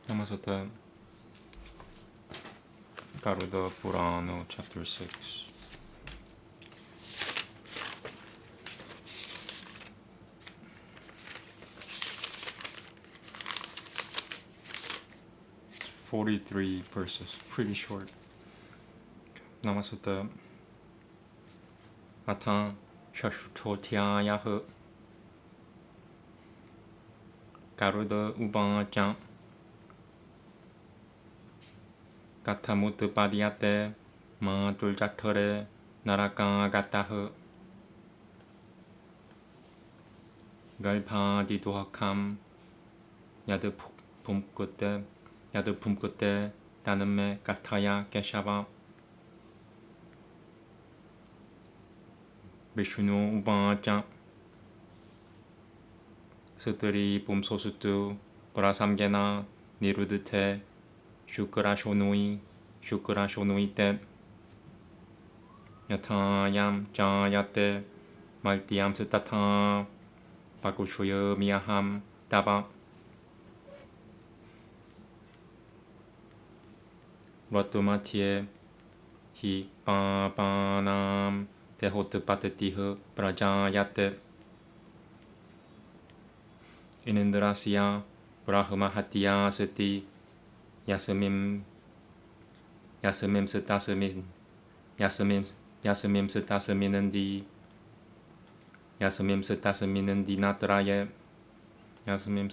Namasata Garuda Purana, Chapter 6. It's 43 verses, pretty short. Namasata Ata Shashutotyaya Garuda Ubaja Katamut Padiate Ma Duljaktore Naraka Gataha Galpa Diduhakam Yadu Pumkute Daname Gataya Keshava Vishnu Ubaja 스들이 봄소수뚜 보라삼게나 니루드테 슈크라쇼누이 때 야타얌 자야테 말띠암 스타타 바쿠쇼여 미야함 따바 와뚜마티에 히 빠바남 데호트 파트티흐 브라자야테 Inindrasya Brahmahatya Sati Yasamim Setasaminandi Natraye Yasamim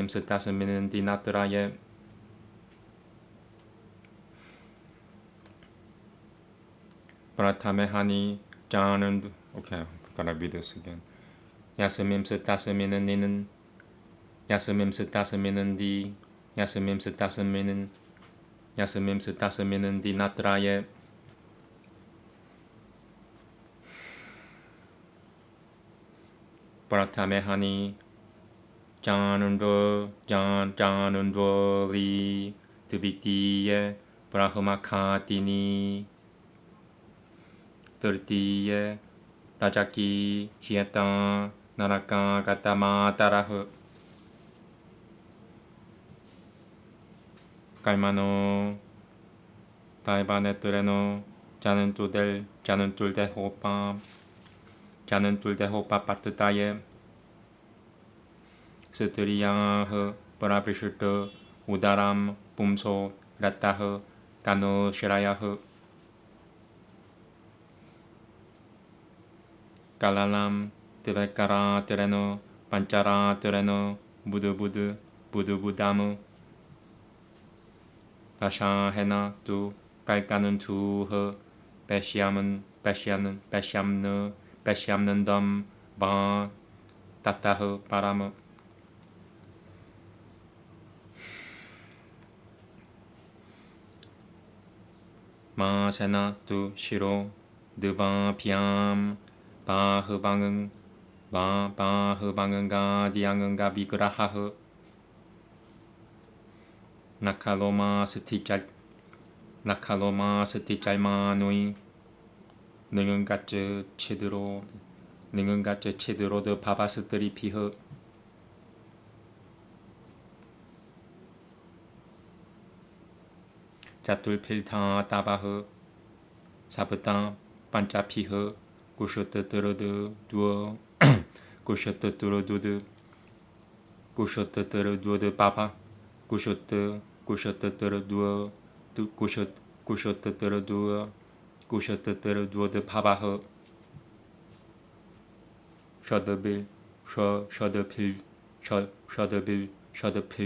Setasaminandi Natraye Pratamehani Janand. Okay, I'm gonna read this again. Yasamim Setasaminandinin Yasamim Setasaminandi Yasamim Setasaminandi Natraye Pratamehani Janandvo Li Tubitiye Brahmakatini Turtiye Rajaki Hieta Naraka Gatama Tarahu Kaimano Taibanetureno Januntul de Hopa Patutaye Suturiyah Parabishurtu Udaram Pumso Ratahu Kanu Shirayahu Kalalam Tibekara Tereno Panchara Tereno Budubudamu Pasha Hena Tu Kaikanun Tu He Peshamnandam Ba Tatahu Paramu Ma Sena Tu Shiro Duba Piam 바흐방응 바흐방응가 디앙응가 비그라하흐 나칼로마 스티짤마누이 능은가츠 치드로드 바바스들이 피흐 자툴필타 따바흐 사부타 반짜피흐 Kushotaturu duo Kushotaturu papa Kushotaturu duo Kushotaturu duo de papa ho Shadapil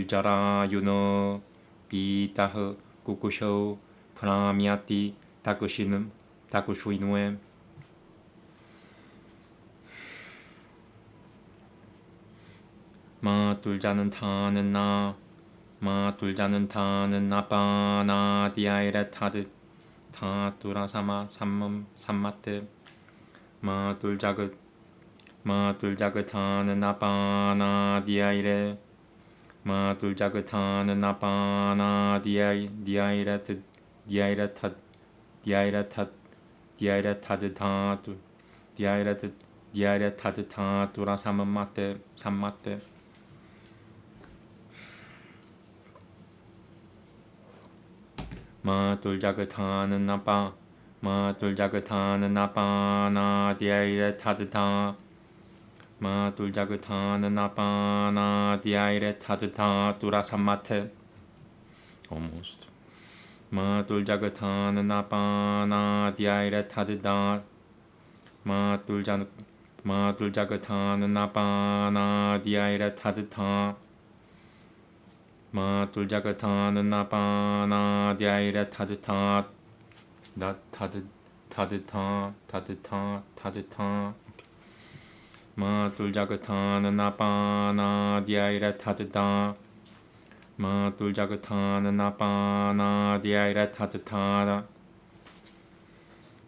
jara yuno Bitaho Kukusho Pramyati Takushuinue 마 둘자는 타는 나빠나 디아이레 타드 타 두라사마 삼마테 마 둘자그 타는 나빠나 디아이레 마 둘자그 타는 나빠나 디아이레 타드 타두 디아이레 diaire tadta tura sammatte sammatte ma tuljagatha는 나빠 마 tuljagatha는 나빠 나 diaire tadta 마 tuljagatha는 나빠 나 diaire tadta tura sammatte almost 마 tuljagatha는 나빠 나 diaire tadta 마 tuljagatha는 나빠 나 diaire tadta 마 tuljagatha는 나빠 나 diaire tadta 나 타드타 마 tuljagatha는 나빠 나 diaire tadta 마 tuljagatha는 나빠 나 diaire tadta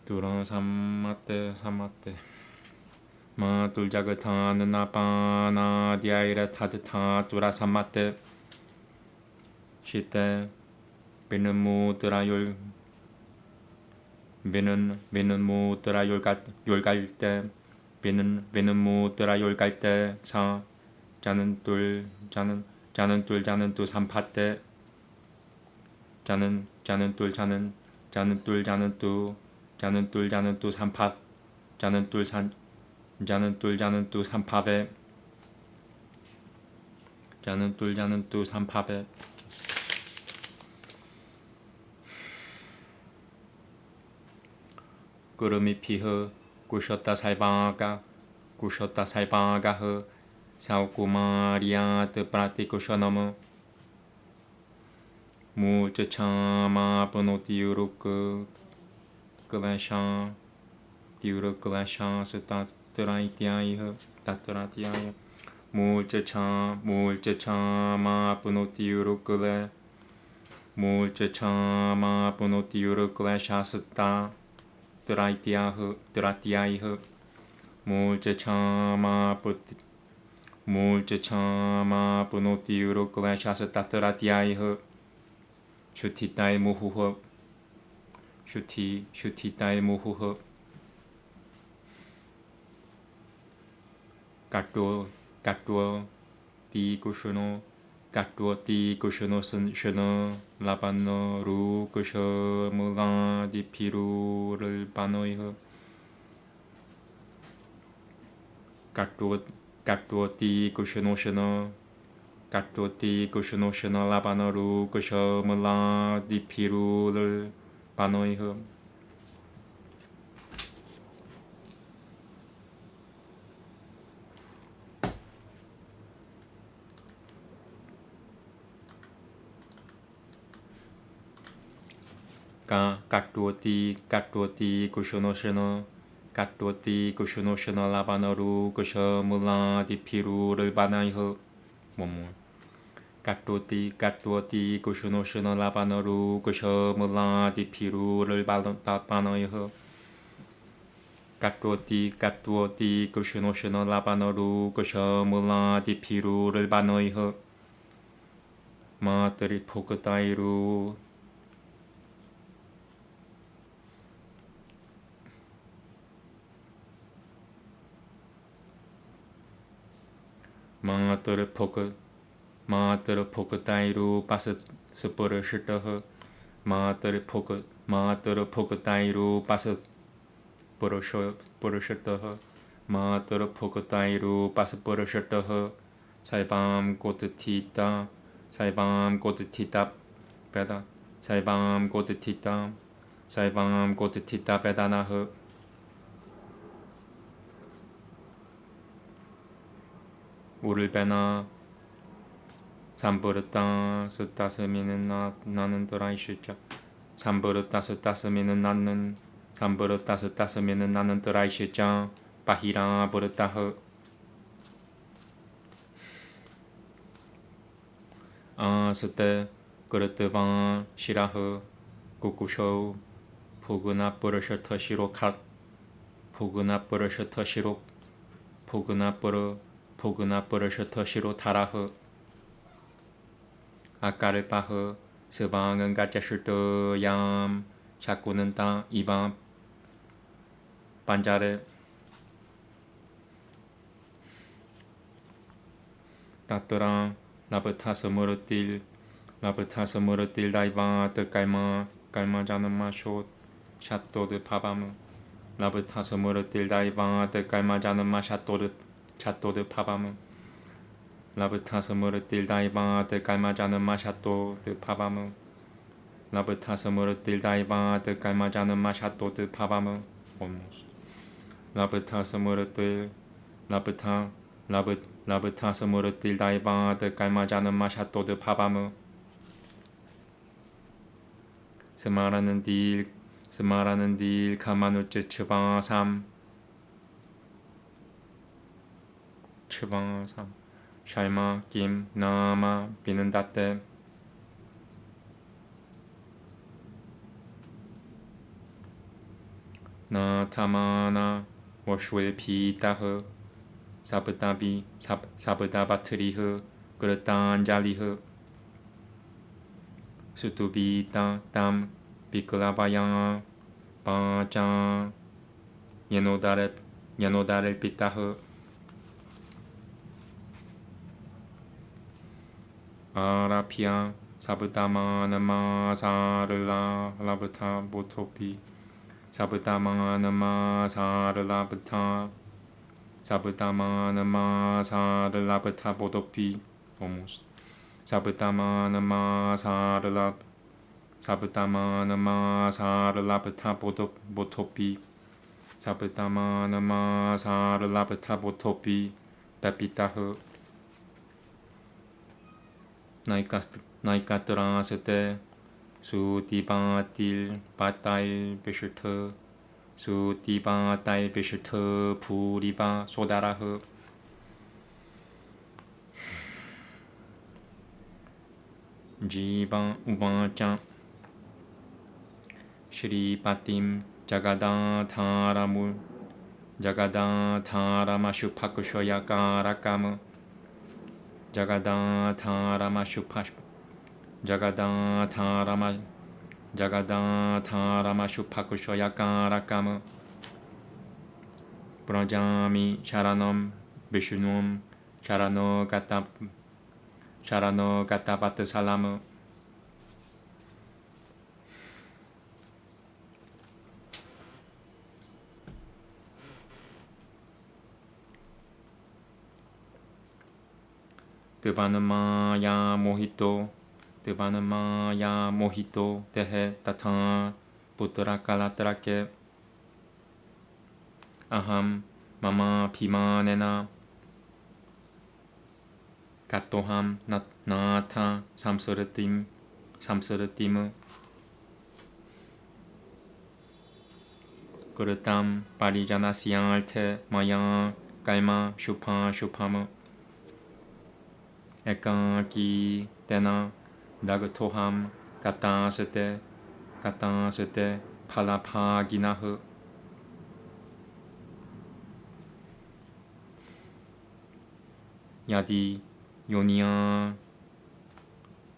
tura sammatte 마 tuljagatha는 나빠 나 diaire tadta tura sammatte 시때 비는 무드라 비는 무드라 열갈 때 비는 무드라 열갈 때 사 자는 둘 삼파 때 자는 둘 삼파 자는 둘 삼파배 자는 둘 삼파배 구름이 피허 구셨다 살방아가 허 사오쿠마리아 뜨프라티 구셔너머 무즈차마 보노티우루크 그바샤 디우르크바샤 스타트라이티아이허 따트라티아이허 무즈차마 보노티우루크베 무즈차마 보노티우루크바샤 스타 드라티아이허 무즈차마 보노티우루크바샤 따트라티아이허 슈티타이 무후허 슈티타이 무후허 까뚜어 티쿠슈노 셔너 라반노 루쿠셔 무가 디피루를 바노이허 까뚜어 티쿠슈노 셔너 라반노 루쿠셔 무가 디피루를 바노이허 까뚜어티 쿠슈노 셔너 라바노 루쿠셔 무가 디피루를 바나이허 뭐뭐 까뚜어티 쿠슈노 셔너 라바노 루쿠셔 무가 디피루를 바나이허 까뚜어티 쿠슈노 셔너 라바노 루쿠셔 무가 디피루를 바나이허 마트리 포크타이루 마트르 포크타이루 바스 스포르 슈터허 마트르 포크타이루 바스 포르 마트르 포크타이루 바스 포르 슈터허 사이밤 고트티타 베다 사이밤 고트티타 베다나허 우르베나 삼버르따 스타스미는 나는 드라이시자 삼버르따 스타스미는 나는 드라이시자 바히라 버르따허 스테 그르트방 시라허 꾸꾸쇼 포그나 버르셔터 시로캇 포그나 버르셔터 시로 포그나 버르셔터 시로 타라허 아까를 빠허 스방은 가짜슈터 얌 샤꾸는 따 이밤 반자레 따뜨랑 나부타서 무르딜 나부타서 무르딜 다이바 뜨깔마 깔마자는 마쇼 샷도드 파바무 나부타서 무르딜 다이바 뜨깔마자는 마 샷도드 파바무 나부타서 무르딜 다이바 뜨깔마자는 마 샷도드 파바무 나부타서 무르딜 다이바 뜨깔마자는 마 샷도드 파바무 나부타서 무르딜 나부타서 무르딜 다이바 뜨깔마자는 마 샷도드 파바무 스마라는 딜 가마누츠 츠바삼 샬마 김 나마 비는다떼 나 타마나 워슈엘 피타흐 사브다바트리흐 그르탄자리흐 수투비타 땀 비클라바양 바짱 예노다레 피타흐 아라피아 사브다마나마사르라 라부타 보토피 사브다마나마사르라부타 사브다마나마사르라부타 보토피 almost 사브다마나마사르라부타 보토피 사브다마나마사르라부타 보토피 베피타흐 나이카트라스테 수디바틸 바타일 비슈트 수디바타일 비슈트 부리바 소다라흐 지바 우바짱 시리바팀 자가다 타라마슈파쿠쇼야카라카무 자가다 타라마슈파쿠쇼야카라카무 브라자미 샤라놈 비슈놈 샤라노 가타바트 살라무 뜨바는마야 모히토 데헤 따타 부트라칼라트라케 아함 마마 비마네나 가토함 나타 삼스르팀 그르탐 파리자나시알테 마야 깔마 슈파무 에까기 때나 나그토함 가타스테 팔라파기나흐 야디 요니야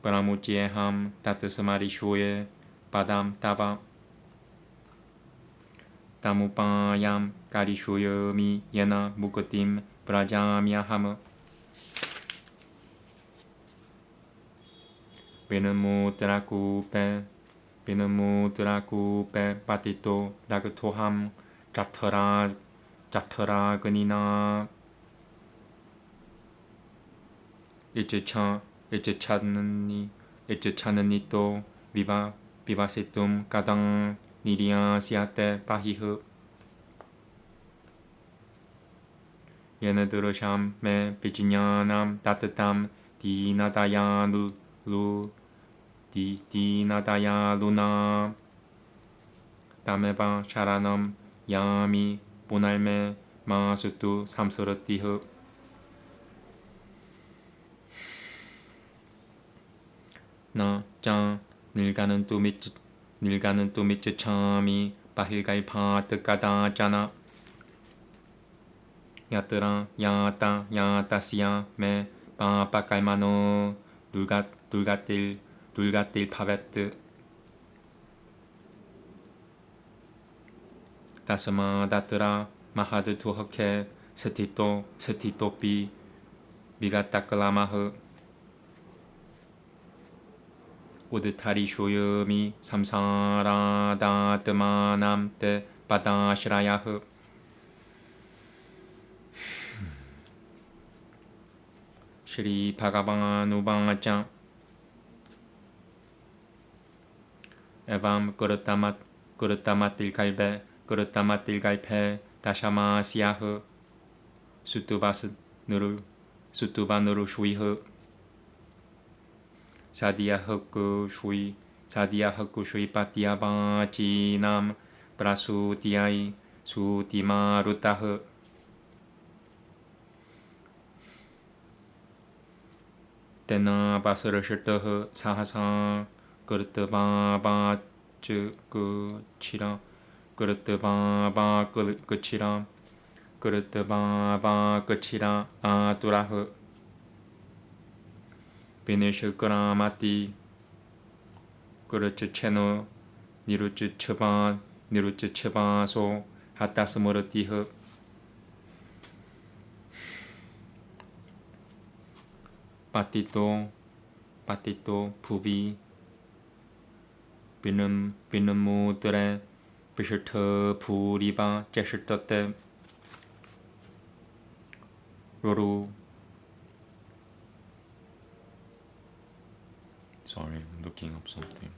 브라무지에함 따뜻스마리쇼에 바담 따바 타무파얌 가리쇼여미 예나 무코팀 브라자미야하무 비누무드라쿠페 파티토 다그토함 잡터라 그니나 이츠차느니 또 비바세툼 가당 니리아 시아테 파히흐 얘네들을 샴메 비지냐남 따뜻함 디나다야 루나 다메바 샤라넘 야미 보날메 마수투 삼스르티흐 나짱 닐가는 뚜미츠 참이 바힐가이 파트까다짜나 야뜨라 야따시야 메 파파칼마노 둘갓딜 파베트 다스마 다뜨라 마하드 투허케 스티토피 미가타클라마흐 우드타리 쇼유미 삼사라다트마남테 바다시라야흐 Shri भगवानुवाच 에밤 그르타마틸갈페 다샤마시아흐 수투바누르 슈이흐 사디아흐쿠 슈이 파티아바치남 브라수티아이 수티마루타흐 तेना 바스르시트흐 사하사 그르트바바 끝이라 아뚜라흐 비네슈크라마티 그르츠체노 니루츠츠바소 하타스모르티흐 파티토 부비 비는무들의 비슈트 부리바 제슈트때 로루 Sorry, I'm looking up something.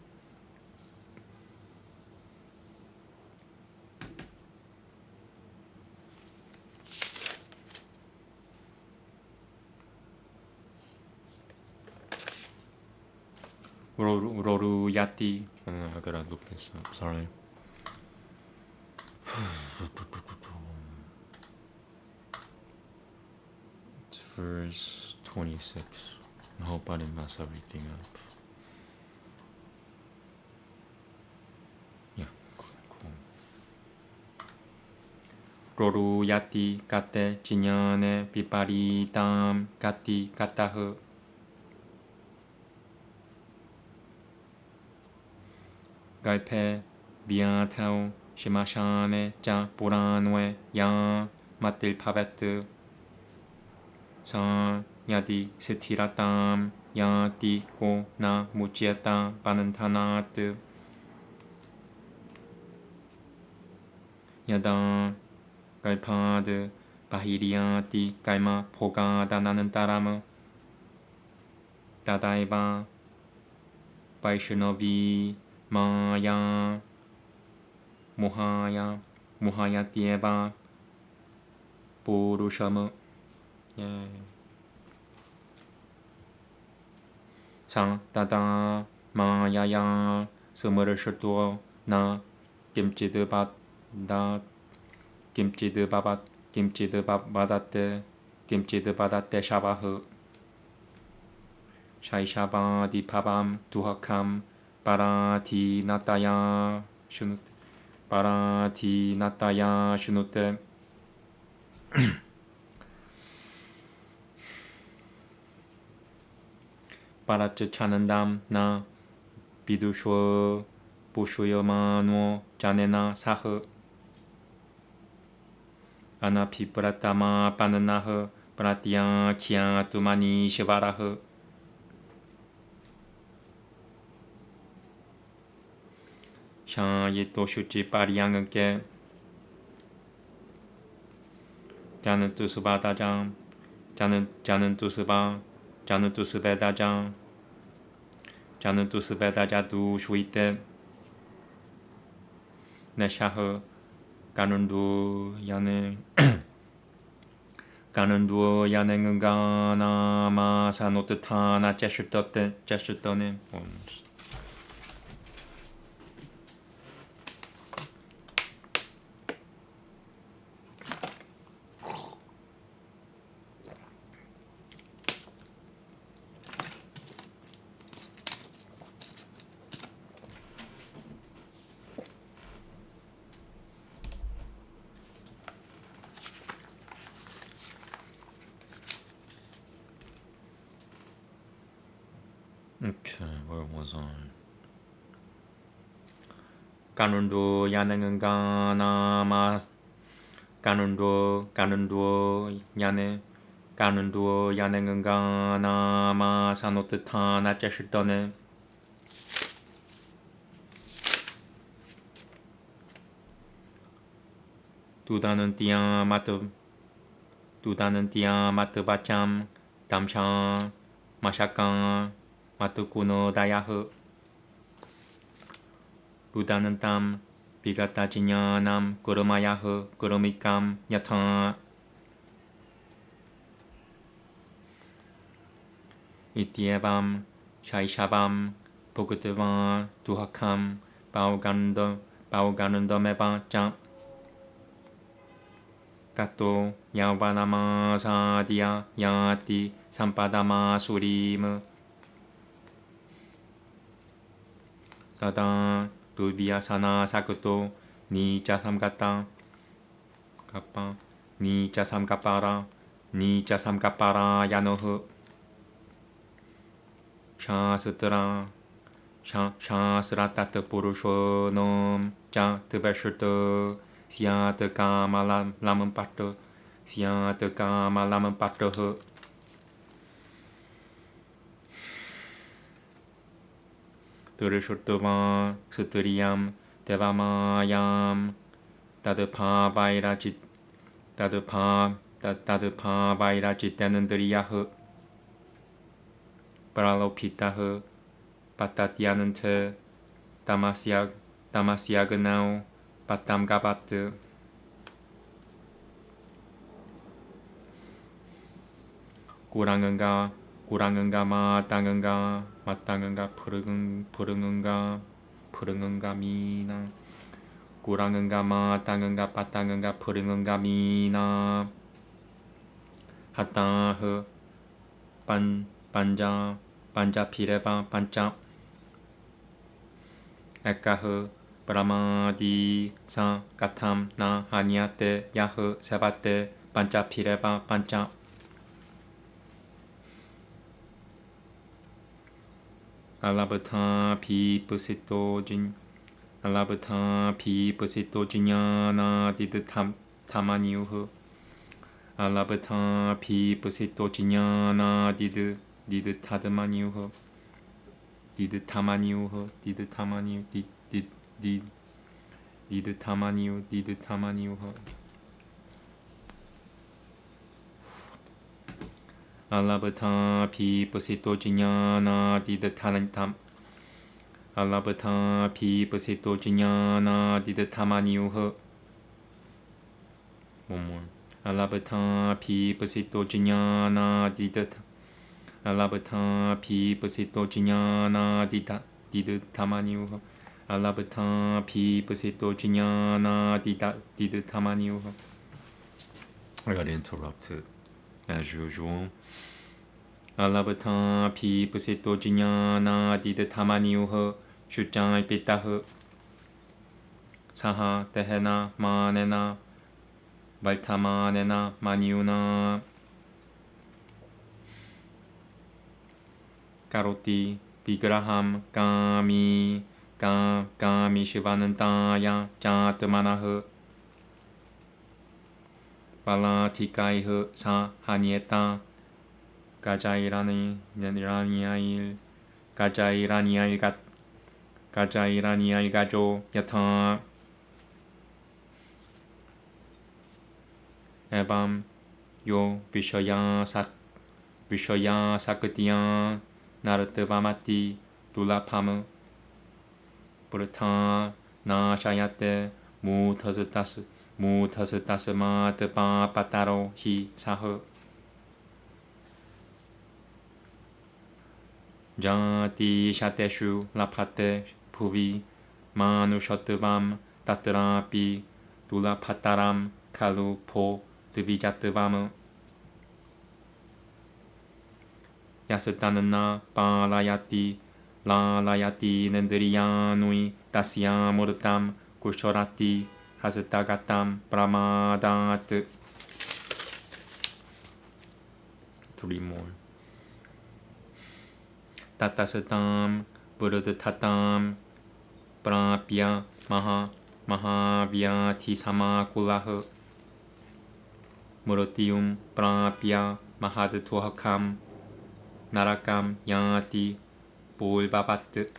로루야티. I gotta look this up. Sorry. It's verse 26. I hope I didn't mess everything up. Yeah, cool. 로루야티 까테 진연의 비파리담 까티 까타흐 갈페 미아타우 시마샤네 자 보라노에 야 마틸 파베트 사 야디 스티라담 야디 고나 무지에타 바는타나트 야다 갈파드 바히리아티 갈마 포가다 나는 따라무 다다이바 바이슈노비 마야 모하야티에바 보루샤무 사 다다 마야야 스머르슈토 나 김치드바다테 샤바흐 샤이샤바 디파밤 두하캄 바라티나타야 슈누테 바라츠 차는담 나 비두쇼 보쇼여마노 자네나 사흐 아나피브라타마 바느나흐 브라티야 키야 투마니 시바라흐 샤예토 슈치 파리양은께 자는 투스바다장 자는 투스베다장 자는 투스베다자 두 슈이테 네샤흐 가는두 야냉은가나 마사노트타나 제슈떠네 Okay, where was I? 가는두 야냉은가나 가는두 야네 가는 두어 야능은가 나마 사노트타 나짜시더네 두다는 띠야 마트 바짬 담샤 마샤까 마트 꾸노 다야흐 두다는 땀 비가 따지냐 남 꾸르마야흐 꾸르미감 야타 이띠에밤 샤이샤밤 보그드바 두하캄 바오가는더 메바짱 가또 야바나마 사디야 야띠 삼바다마 수리무 사다 두비아사나 사쿠토 니자 삼가따 가빠 니자 삼가빠라 야노흐 샤스트라 샤스라타트 부르쇼놈 자 드베슈트 시아트 까마라면 빠트 시아트 까마라면 빠트흐 드르슈트바 스트리암 데바마얌 따드파바이라지 따드파바이라지 때는들이야흐 브랄로피타흐 바타티아는트 다마시아그나우 바탐가바트 꾸랑은가 마땅은가 푸릉은가 미나 꾸랑은가 마땅은가 바땅은가 푸릉은가 미나 하따흐 반자 피레바 반자 에카흐 브라마디 사 까탐 나 하니아테 야흐 세바테 반자 피레바 반자 알라브타 피부시토지냐나 디드 타마니우흐 알라브타 피부시토지냐나 디드 타드마니우흐 디드 타마니우 알라브타 피부시토지냐나 디드 타란탐 알라브타 피부시토지냐나 디드 타마니우흐 뭐뭐 알라브타 피부시토지냐나 디드 알라브타 피부시토지냐나 디드 타마니우흐 알라브타 피부시토지냐나 디드 타마니우흐 I got interrupted as usual. 알라브타 피부시토지냐나 디드 타마니우흐 슈짱이 삐따흐 사하 테헤나 마네나 말타마네나 마니우나 가로티 비그라함 까미 시바는따야 짜뜨마나흐 발라티카이흐 사 하니에따 가자이라니아일 가조 야타 에밤 요 비셔야 사크티야 나르트바마티 둘라파무 브르타 나샤야테 무터스타스마 빠따로 히 사흐 자티 샤테슈 라파테 푸비 마누셔트밤 따트라피 둘라파따람 칼루포 드비자트밤 야스타는나 바라야티 라라야티 넨드리야누이 다시야 모르탐 구쇼라티 하스타가탐 브라마다트 Three more 타타스탐 부르드타탐 프라피야 마하비야티 사마쿨라흐 무르티움 프라피야 mahadtuhakam narakam yanti bulbabat.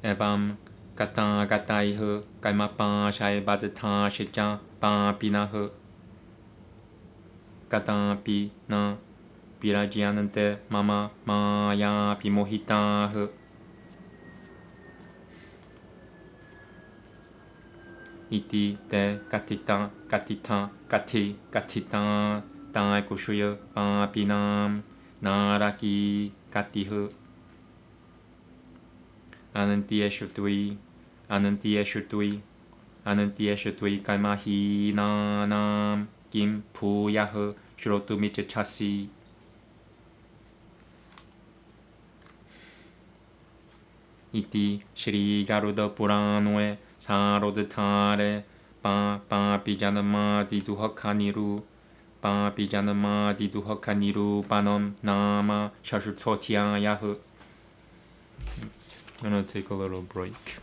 Evam gatan gataihu kaimapan shai badatan shijan pan pinahu gatan pi na pirajianante mama maya pimohitahu iti te gatitan tai kushuya pan pinam naraki gatihu anantieshutui kaimahi nanam kim puyahu shrotumiche chasi iti Shri Garuda Puranoe Sarodhare pa pijanama diduhakaniru panam nama shashutotyayahu. I'm gonna take a little break.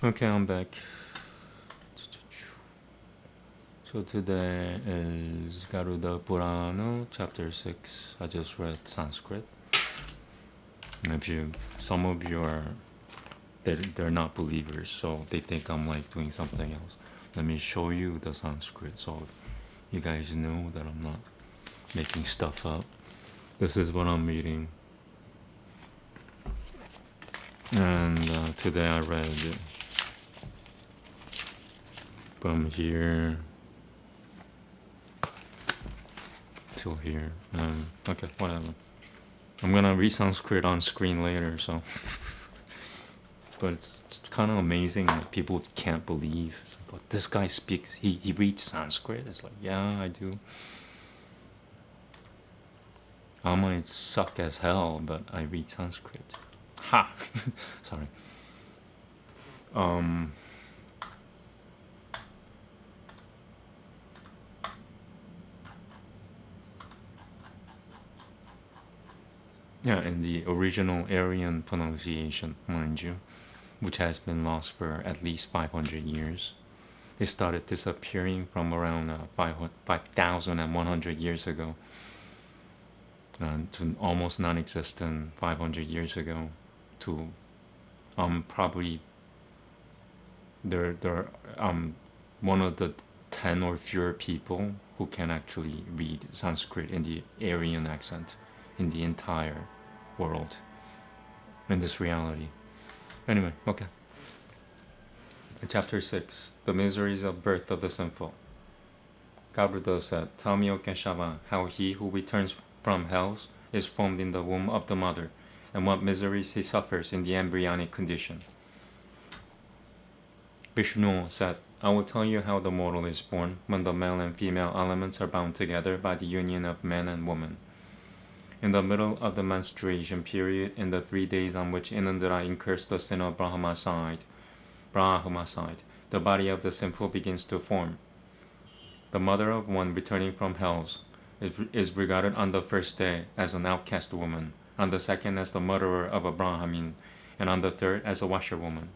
Okay, I'm back. So today is Garuda Purana, chapter 6. I just read Sanskrit. Some of you are, they're not believers, so they think I'm like doing something else. Let me show you the Sanskrit so you guys know that I'm not making stuff up. This is what I'm reading. And today I read from here till here. Okay, whatever. I'm gonna read Sanskrit on screen later, so. But it's kind of amazing that people can't believe. But this guy speaks, he reads Sanskrit. It's like, yeah, I do. I might suck as hell, but I read Sanskrit. Ha! Sorry. Yeah, in the original Aryan pronunciation, mind you, which has been lost for at least 500 years. It started disappearing from around 5,100 years ago to almost non-existent 500 years ago to probably they're one of the 10 or fewer people who can actually read Sanskrit in the Aryan accent in the entire world in this reality. Anyway, okay. Chapter 6, The Miseries of Birth of the Simple. Gabriel said, Tell me, O Keshava, how he who returns from hells is formed in the womb of the mother, and what miseries he suffers in the embryonic condition. Vishnu said, I will tell you how the mortal is born when the male and female elements are bound together by the union of man and woman. In the middle of the menstruation period, in the 3 days on which Inandra incurs the sin of Brahmacide, the body of the simple begins to form. The mother of one returning from hells is regarded on the first day as an outcast woman, on the second as the murderer of a Brahmin, and on the third as a washerwoman.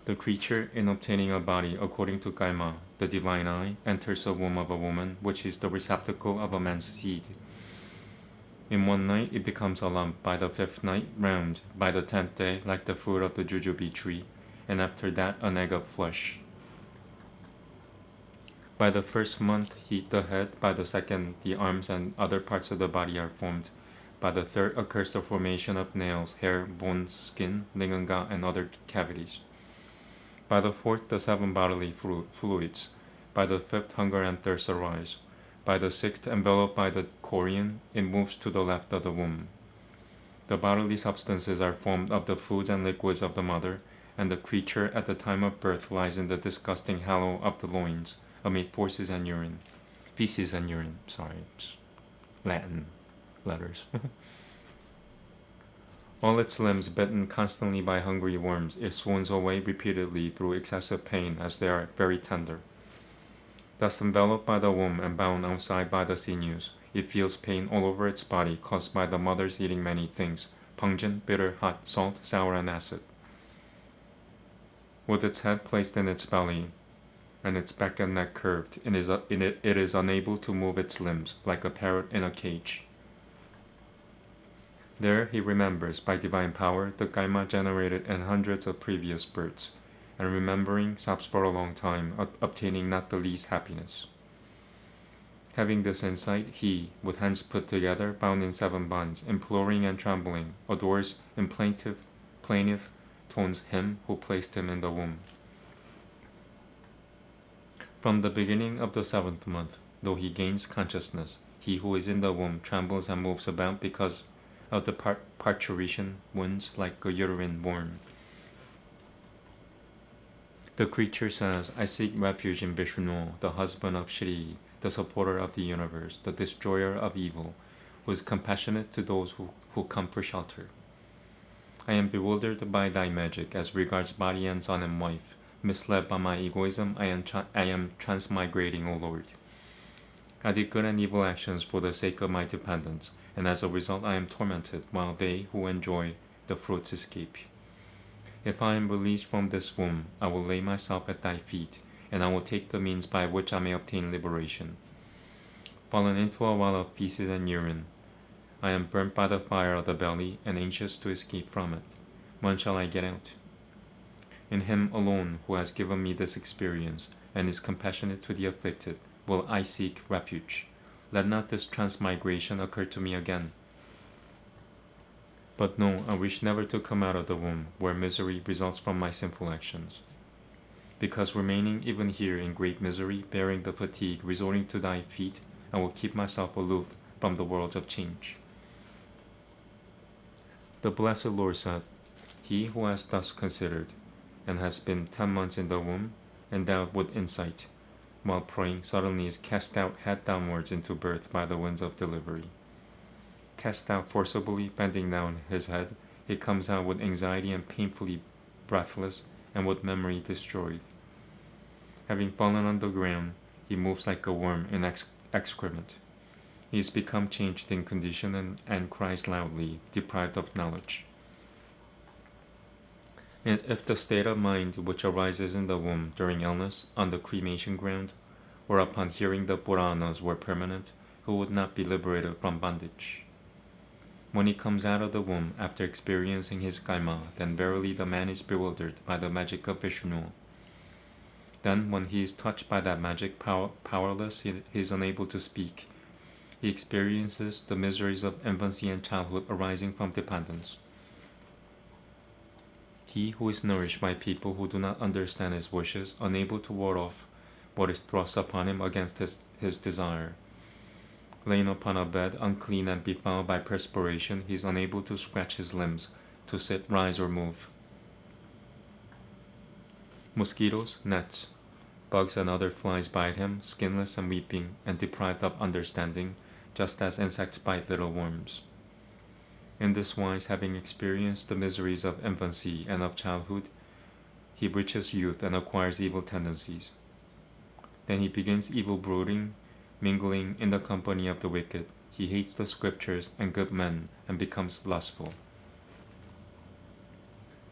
The creature, in obtaining a body according to Kaima, the divine eye, enters the womb of a woman, which is the receptacle of a man's seed. In one night it becomes a lump, by the 5th night round, by the 10th day like the fruit of the jujube tree, and after that an egg of flesh. By the 1st month the head, by the 2nd the arms and other parts of the body are formed. By the 3rd occurs the formation of nails, hair, bones, skin, linganga, and other cavities. By the 4th the 7 bodily fluids. By the 5th hunger and thirst arise. By the 6th, enveloped by the chorion, it moves to the left of the womb. The bodily substances are formed of the foods and liquids of the mother, and the creature at the time of birth lies in the disgusting hollow of the loins, amid feces and urine. Latin letters. All its limbs bitten constantly by hungry worms, it swoons away repeatedly through excessive pain, as they are very tender. Thus enveloped by the womb and bound outside by the sinews, it feels pain all over its body caused by the mother's eating many things, pungent, bitter, hot, salt, sour, and acid. With its head placed in its belly and its back and neck curved, it is unable to move its limbs, like a parrot in a cage. There he remembers, by divine power, the Kaima generated in hundreds of previous births, and remembering stops for a long time, obtaining not the least happiness. Having this insight, he, with hands put together, bound in 7 bonds, imploring and trembling, adores in plaintive tones him who placed him in the womb. From the beginning of the 7th month, though he gains consciousness, he who is in the womb trembles and moves about because of the parturition wounds like a uterine worm. The creature says, I seek refuge in Vishnu, the husband of Shri, the supporter of the universe, the destroyer of evil, who is compassionate to those who come for shelter. I am bewildered by thy magic as regards body and son and wife. Misled by my egoism, I am transmigrating, O Lord. I did good and evil actions for the sake of my dependents, and as a result I am tormented, while they who enjoy the fruits escape. If I am released from this womb, I will lay myself at thy feet, and I will take the means by which I may obtain liberation. Fallen into a well of feces and urine, I am burnt by the fire of the belly, and anxious to escape from it. When shall I get out? In him alone who has given me this experience, and is compassionate to the afflicted, will I seek refuge. Let not this transmigration occur to me again. But no, I wish never to come out of the womb, where misery results from my sinful actions. Because remaining even here in great misery, bearing the fatigue, resorting to thy feet, I will keep myself aloof from the world of change. The blessed Lord said, He who has thus considered, and has been 10 months in the womb, endowed with insight, while praying, suddenly is cast out head downwards into birth by the winds of delivery. Cast out forcibly, bending down his head, he comes out with anxiety and painfully breathless, and with memory destroyed. Having fallen on the ground, he moves like a worm in excrement. He is become changed in condition and cries loudly, deprived of knowledge. And if the state of mind which arises in the womb during illness, on the cremation ground, or upon hearing the Puranas were permanent, who would not be liberated from bondage? When he comes out of the womb after experiencing his karma, then verily the man is bewildered by the magic of Vishnu. Then, when he is touched by that magic, powerless, he is unable to speak. He experiences the miseries of infancy and childhood arising from dependence. He who is nourished by people who do not understand his wishes, unable to ward off what is thrust upon him against his desire. Laying upon a bed, unclean and befouled by perspiration, he is unable to scratch his limbs, to sit, rise, or move. Mosquitoes, gnats, bugs, and other flies bite him, skinless and weeping, and deprived of understanding, just as insects bite little worms. In this wise, having experienced the miseries of infancy and of childhood, he reaches youth and acquires evil tendencies. Then he begins evil brooding, mingling in the company of the wicked. He hates the scriptures and good men, and becomes lustful.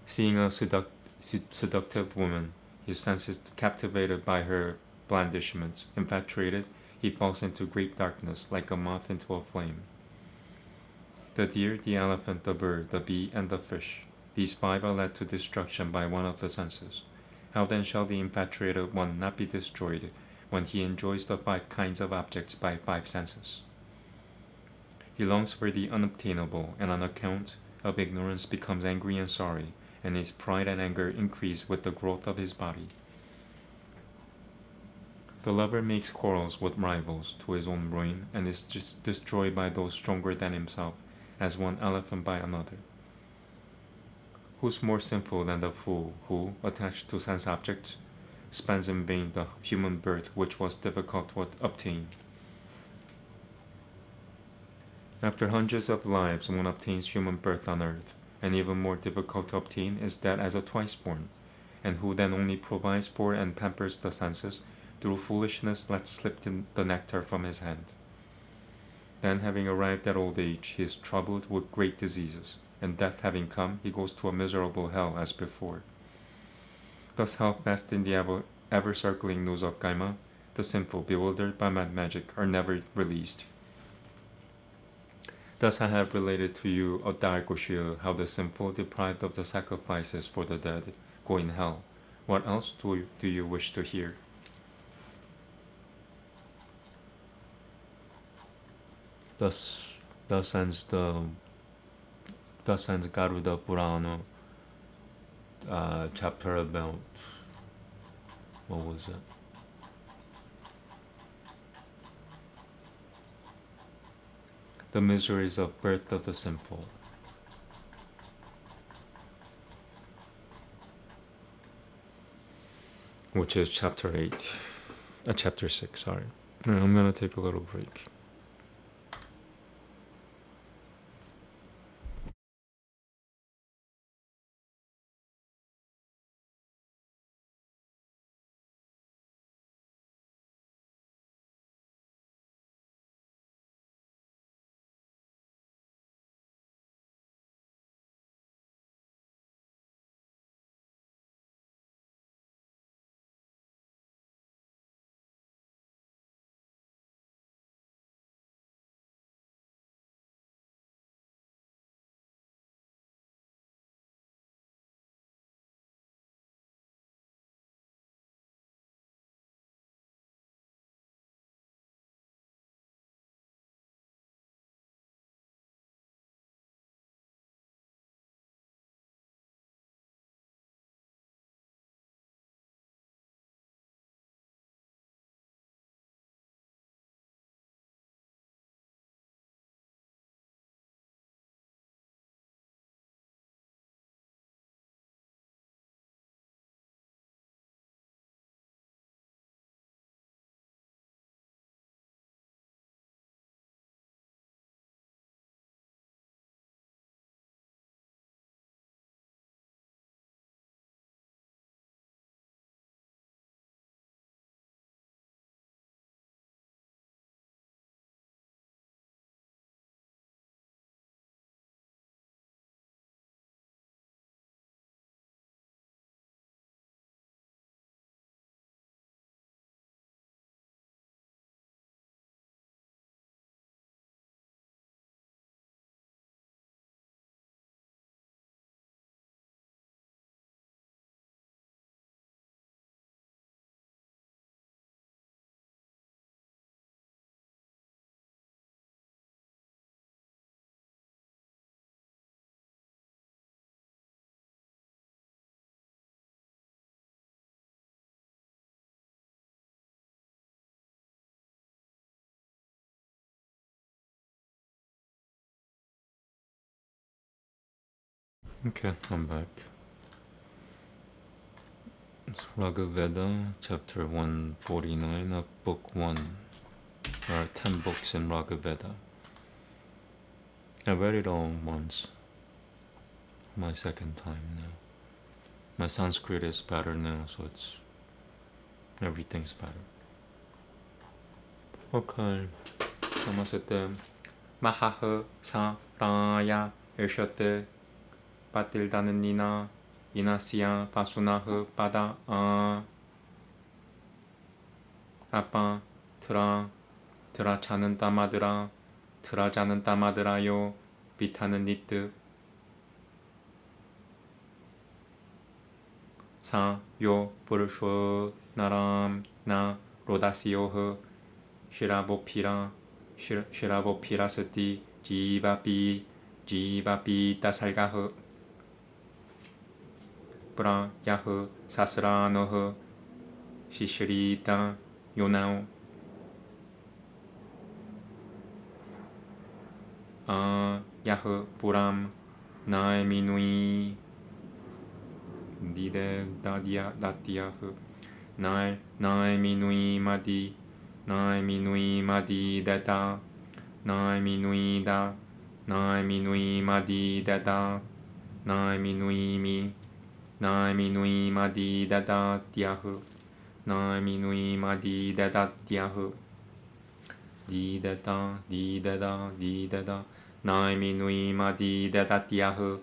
Seeing a seductive woman, his senses captivated by her blandishments, infatuated, he falls into great darkness, like a moth into a flame. The deer, the elephant, the bird, the bee, and the fish, these 5 are led to destruction by one of the senses. How then shall the infatuated one not be destroyed when he enjoys the 5 kinds of objects by 5 senses? He longs for the unobtainable, and on account of ignorance becomes angry and sorry, and his pride and anger increase with the growth of his body. The lover makes quarrels with rivals to his own ruin, and is destroyed by those stronger than himself, as one elephant by another. Who's more sinful than the fool who, attached to sense objects, spends in vain the human birth which was difficult to obtain? After hundreds of lives, one obtains human birth on earth, and even more difficult to obtain is that as a twice-born, and who then only provides for and pampers the senses, through foolishness lets slip the nectar from his hand. Then, having arrived at old age, he is troubled with great diseases, and death having come, he goes to a miserable hell as before. Thus held fast in the ever-circling noose of karma, the simple, bewildered by mad magic, are never released. Thus I have related to you, O Dargoshu, how the simple, deprived of the sacrifices for the dead, go in hell. What else do you wish to hear? Thus ends Garuda Purana, chapter about, what was it? The miseries of birth of the simple. Which is chapter 6, sorry. I'm gonna take a little break. Okay, I'm back. It's Raga Veda, chapter 149 of book 1. There are 10 books in Raga Veda. I read it all once. My second time now. My Sanskrit is better now, so everything's better. Okay. Namaste. Mahaha sa raya irshate patildanen nina inasya pasunah pada apa 트라자는 따마드라 트라자는 따마드라요 비타는 니뜨 사요 부르쇼 나람 나 로다시오흐 시라보피라스티 지바피 따살가흐 브라야흐 사스라노흐 시시리다 요나오 야흐 보람 나에미누이 니데 나디야흐 나에미누이 마디 데다 나에미누이다 나에미누이 마디 데다 나에미누이 마디 데다 디야흐 나에미누이 마디 데다 디야흐 디데다 나에미누이 마디 데다 디야흐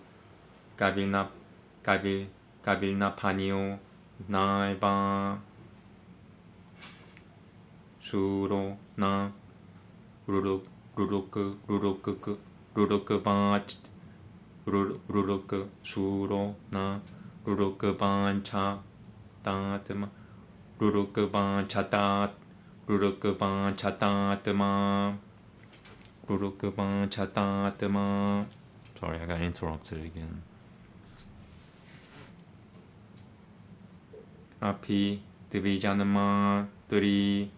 까빌나 파니오 나에바 수로 나 루루크 수로 나 루루크 반차 따뜨마 루루크 반차따 루루크 반차따뜨마 루루크 반차따뜨마. Sorry, I got interrupted again. 앞이 드비자는마들이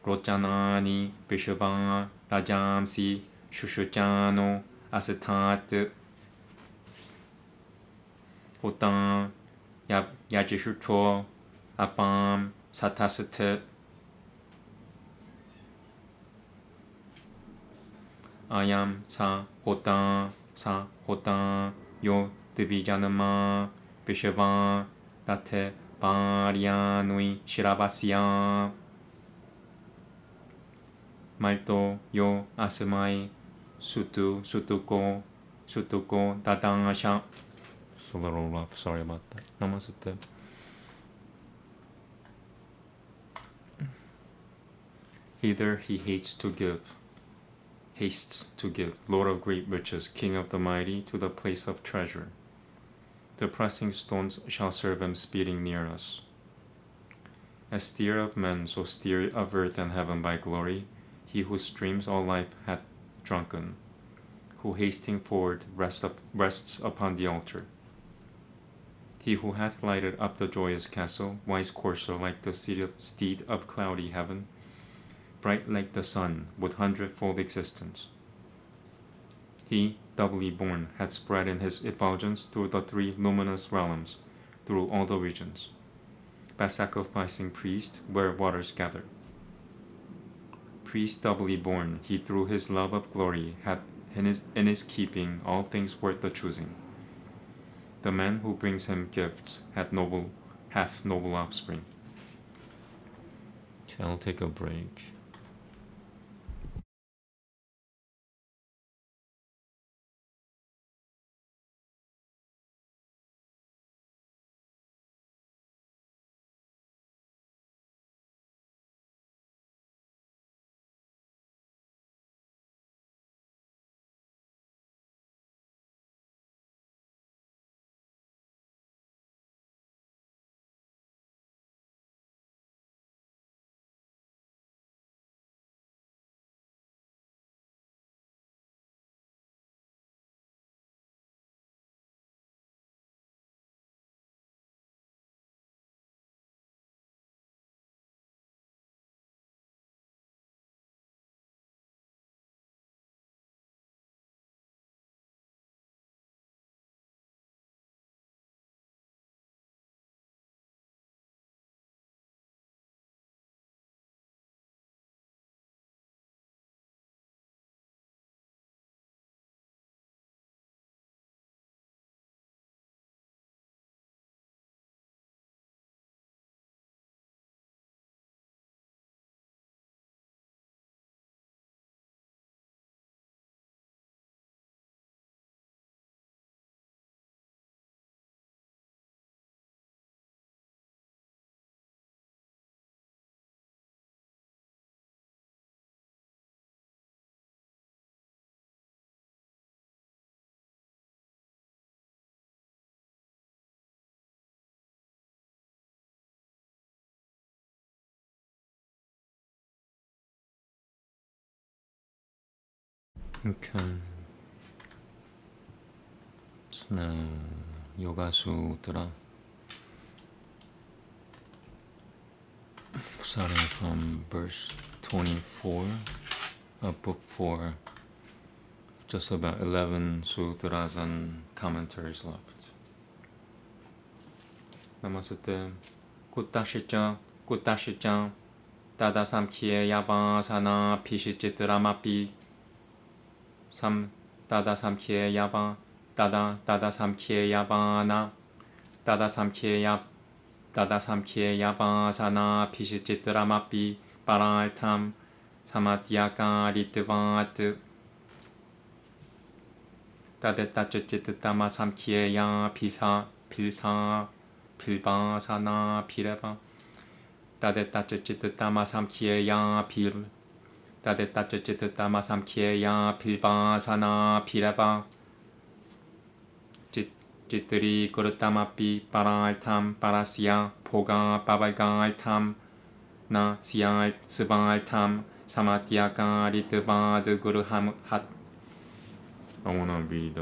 로짜나니 비슈바 라잠시 슈슈짜노 아스타트 호땅 야지슈초 아밤 사타스트 아얌 사 호땅 요 드비자는마 비슈바 라테 바리아누이 시라바시아 말도 요 아스마이 수투고 다당아샤. It's a little rough, sorry about that. Namaste. Either he hastes to give, Lord of great riches, King of the mighty, to the place of treasure. The pressing stones shall serve him speeding near us. As steer of men, so steer of earth and heaven by glory, he whose streams all life hath drunken, who hasting forward rests upon the altar. He who hath lighted up the joyous castle, wise courser like the steed of cloudy heaven, bright like the sun, with hundredfold existence. He, doubly born, hath spread in his effulgence through the three luminous realms, through all the regions, by sacrificing priest where waters gather. Priest doubly born, he through his love of glory hath in his keeping all things worth the choosing. The man who brings him gifts hath noble offspring. I'll take a break. Okay. So now, Yoga Sutra. Starting from verse 24 of book 4. Just about 11 sutras and commentaries left. Namaste. Kutashicha, Dada Samkhye Yabasana Pishichitramapi. Dada Samkhye Yaba, Dada Samkhye Yabana, Dada Samkhye Yabasana Pishichitramapi, Paraltam, Samatyaka Ritvat. Tadetachitama Samkhyeya Pilsa Pilbasana Pireva. Tadetachitama Samkhyeya Tadetachitama Samkhyeya Pilbasana Pireva. Jitri Gurutamapi Paraltam Parasya Poga Babalgaltam Na Siyal Subaltam Samatyaka Ritvad Guruham Hat. I want to read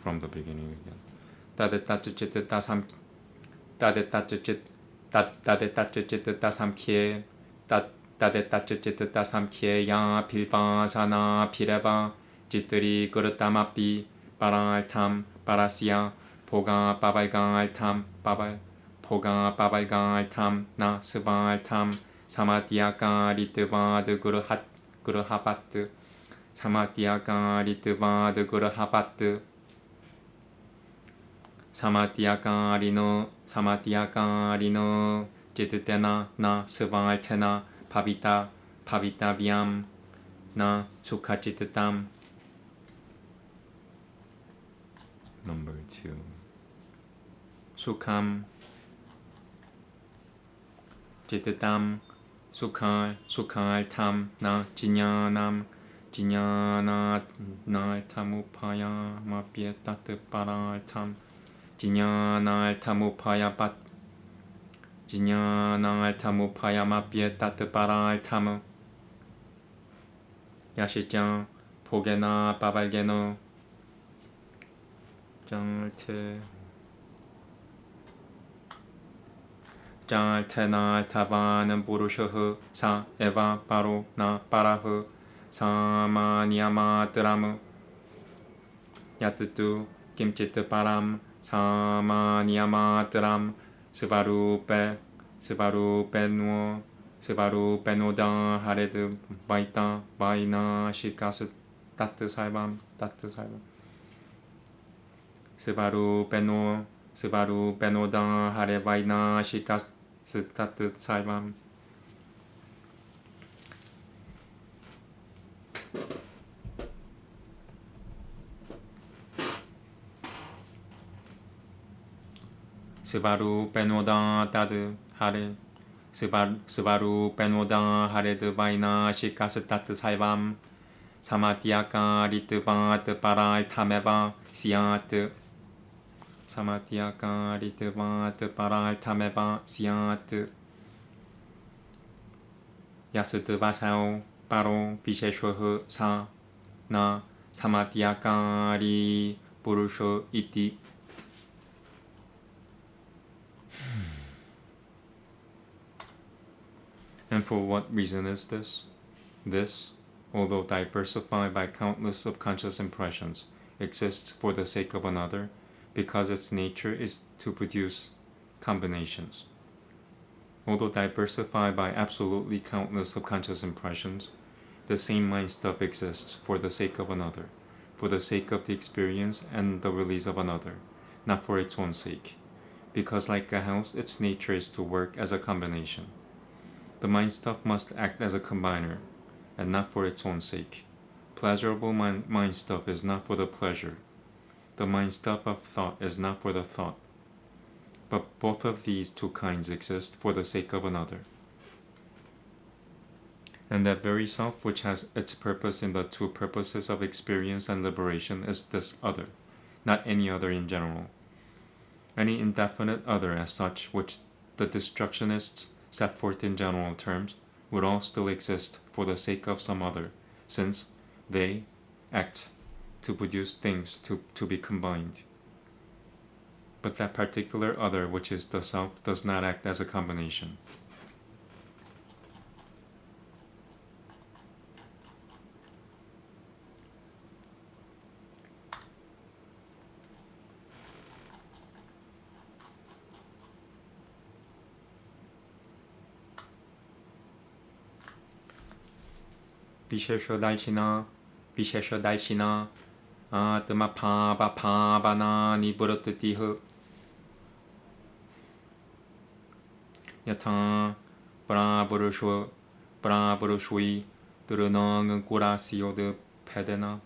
from the beginning again. Tadetachitita Samkhye Tadetachitita Samkhye Ya Pilbasana Pireva. Jitri Gurutamapi Paraltam Parasya Poga Babalgaltam Na Subaltam Samatyaka Ritvad Guruhapat. Samatyaka Ritvad Guruhapat. Samatyaka Rino Jititena Na Subaltena Pavitavyam Na Sukhachititam. Number 2. Sukham Jititam Sukhaltam Na Jinyanam Jinyana Tamupaya Mapyetat Paraltam Jinyana Tamupaya Mapyetat Paraltam Yashijang Pogena Babalgeno Jaltena Tavan Burushahu Sa Eva Paro Na Parahu Samanyamatramu Yatutu Kimchit Param Samanyamatram Sivaru Hared Vaina Shikas Tatu Saibam Sivaru Benoda Hare Vaina Shikas Tatu Saibam. Sivaru Benoda Dadu Hare Sivaru Benoda Hare Vaina Shikas Tatu Saibam. Samatyaka Ritvat Parai Tameva Siat. Samatyaka Ritvat Parai Tameva Siat. Yasutavasao Paro Visheshwahu Sa Na Samatyakari Purusho Iti. And for what reason is this? This, although diversified by countless subconscious impressions, exists for the sake of another, because its nature is to produce combinations. Although diversified by absolutely countless subconscious impressions, the same mind stuff exists for the sake of another, for the sake of the experience and the release of another, not for its own sake, because like a house, its nature is to work as a combination. The mind stuff must act as a combiner, and not for its own sake. Pleasurable mind stuff is not for the pleasure. The mind stuff of thought is not for the thought. But both of these two kinds exist for the sake of another. And that very self which has its purpose in the two purposes of experience and liberation is this other, not any other in general. Any indefinite other as such which the destructionists set forth in general terms would all still exist for the sake of some other, since they, act to produce things to be combined. But that particular other, which is the self, does not act as a combination. 비셰쇼달시나 비셰쇼달시나 아뜨마 파바나 니브로뜨티흐 야타 브라브르슈이 드르낭은 꾸라시오드 페데나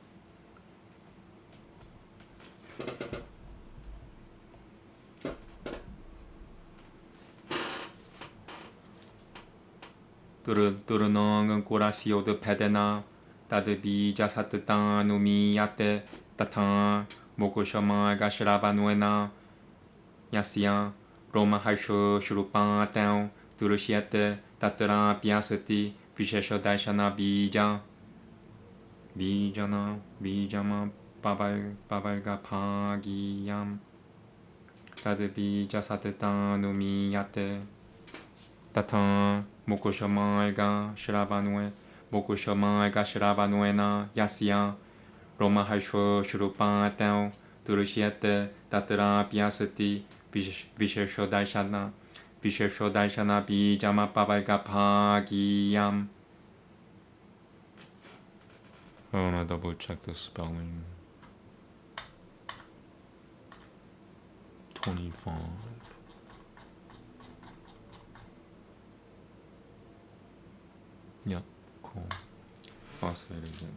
드르낭은 꾸라시오드 페데나 따드 비자 사뜨땅 누미야테 따탕 모고셔마 가시라바누에나 야시야 로마 할쇼 슈루빵 땡 두르시에테 따뜨라 비아스티 비셰쇼 달샤나 비자나 비자마 바발가 파기얌 따드 비자 사뜨땅 누미야테 따탕 모고셔마가 시라바누에 모고셔마가 시라바누에나 야시야 로마 할쇼 슈루빵 땡 두르시에테 따뜨라 비아스티 비셰쇼달샤나 비자마 빠발가 파기얌. I wanna double check the spelling. 25. Yep, cool. I'll say it again.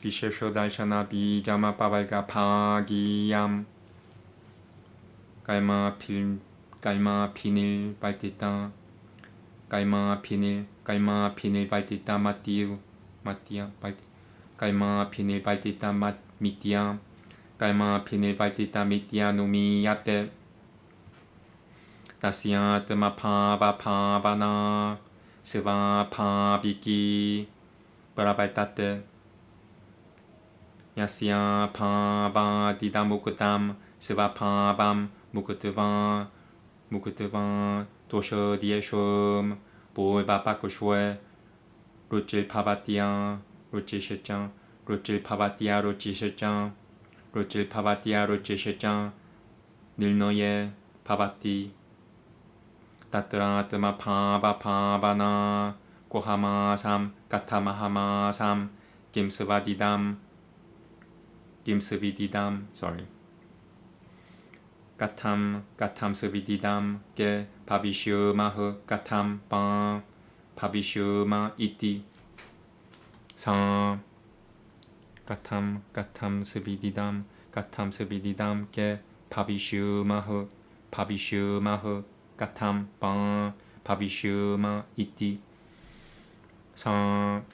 비셰쇼달샤나 비자마 빠발가 파기얌. 깔마 비닐 발티타 깔마 비닐 발티타 마티야 깔마 비닐 발티타 미티야 깔마 비닐 발티타 미티야 노미야테 다시야 뜨마 파바나 스바 파비기 브라발타테 야시야 파바 디다무쿠탐 스바 파밤 무크트반 도셔디에숑 볼바바쿠쇼에 로질 파바티야 로지실장 로질 파바티야 로지실장 로질 파바티야 로지실장 닐노예 파바티 따뜨라 뜨마 파바나 고하마삼 가타마하마삼 김스비디담 sorry 까탐 스비디담 게 바비슈마흐 까탐 빵 바비슈마 이띠 상 까탐 스비디담 게 바비슈마흐 까탐 빵 바비슈마 이띠 상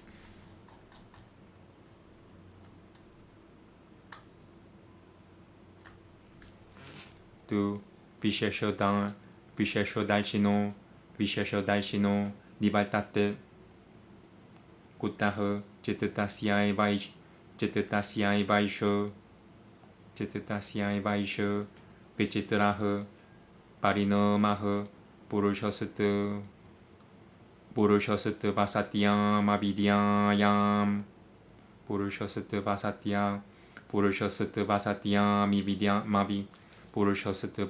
두 비셰쇼달시노 니발타테 꾸타흐 제트타시아이 바이쇼 베치트라흐 바리너마흐 부르셔스트 바사티야 마비디야얌 부르셔스트 바사티야 미비디야 마비 부르셔스트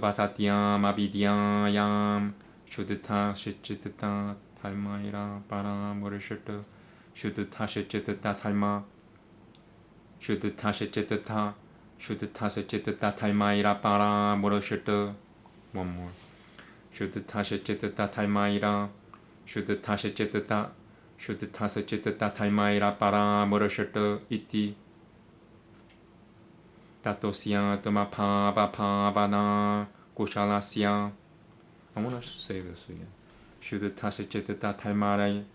바사티야 마비디야얌 슈드타 시치트타 탈마이라 바라 모르셔트 슈드타 시치트타 탈마 슈드타 시치트타 탈마이라 바라 모르셔트 one more 슈드타 시치트타 탈마이라 슈드타 시치트타 탈마이라 바라 모르셔트 이띠 Tatosya tama pabana kushalasya. I want to say this again. Shudhata taimaira.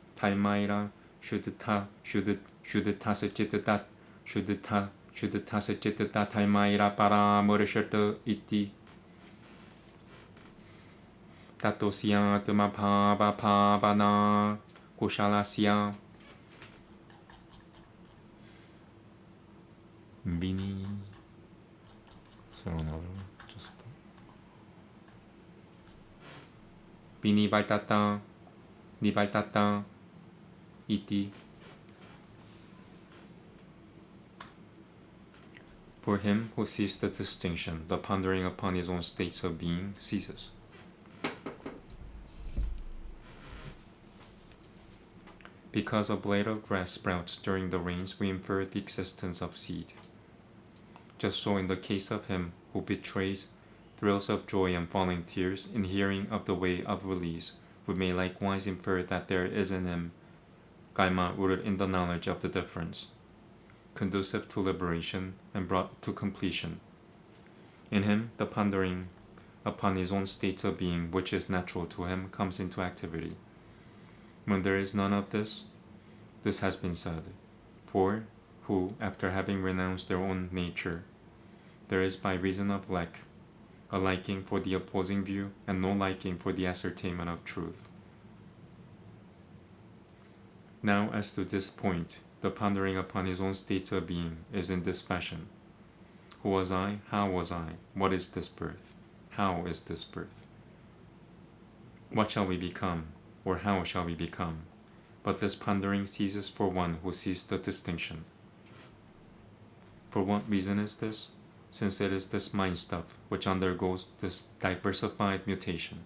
Shudhata taimaira para morishata iti. Tatosya Tamapaba Pabana Kushalasya Bini. So another one. Just Bini Baitata Nibaitata Iti. For him who sees the distinction, the pondering upon his own states of being ceases. Because a blade of grass sprouts during the rains, we infer the existence of seed. Just so in the case of him who betrays thrills of joy and falling tears in hearing of the way of release, we may likewise infer that there is in him Gaima rooted in the knowledge of the difference, conducive to liberation and brought to completion. In him, the pondering upon his own states of being, which is natural to him, comes into activity. When there is none of this has been said. For who, after having renounced their own nature, there is by reason of lack a liking for the opposing view and no liking for the ascertainment of truth. Now as to this point, the pondering upon his own states of being is in this fashion. Who was I? How was I? What is this birth? How is this birth? What shall we become? Or how shall we become? But this pondering ceases for one who sees the distinction. For what reason is this? Since it is this mind stuff which undergoes this diversified mutation.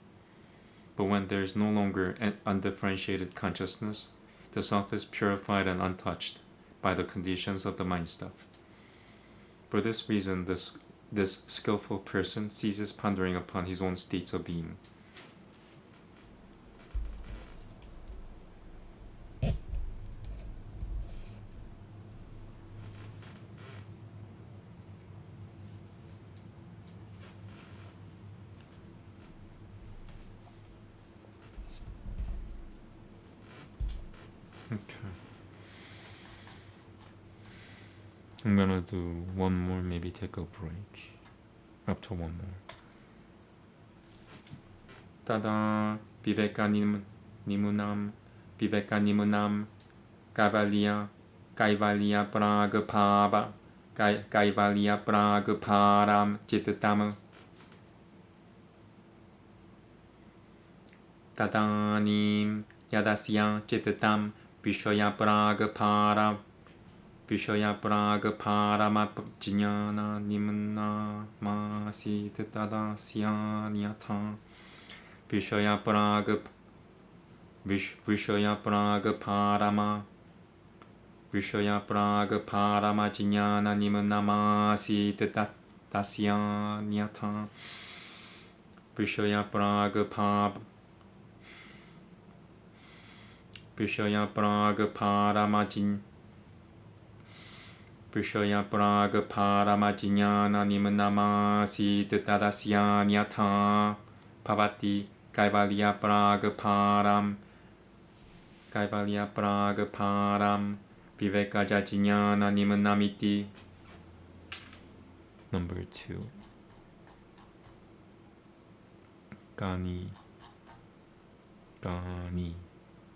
But when there is no longer an undifferentiated consciousness, the self is purified and untouched by the conditions of the mind stuff. For this reason, this skillful person ceases pondering upon his own states of being. Okay. I'm gonna do one more, maybe take a break. Up to one more. Tada Viveka Nimunam Kaivalya Pragpava Kaivalya Pragparam Chittatam Tadanim Yadasya Chittatam Vishaya Pragparama Jnana Nimna Masi Tadasya Nyata Vishaya Pragparama Jnana Nimna Masi Tadasya Nyata Vishaya Pragparama Jnana Nimna Masi Tadasya Nyata Pavati Kaivalya Pragparam Viveka Jnana Nimnamiti. Number 2. Gani.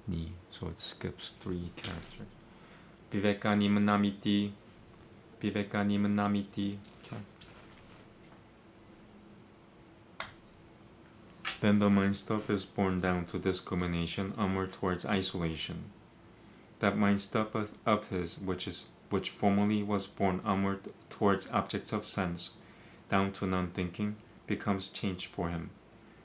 Ni. So it skips 3 characters. Viveka Nimnamiti. Okay. Then the mind stuff is borne down to discrimination, onward towards isolation. That mind stuff of his, which formerly was borne onward towards objects of sense, down to non-thinking, becomes changed for him.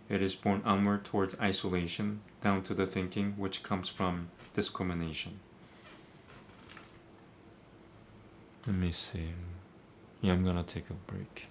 It is borne onward towards isolation, down to the thinking which comes from discrimination. Let me see. Yeah, I'm gonna take a break.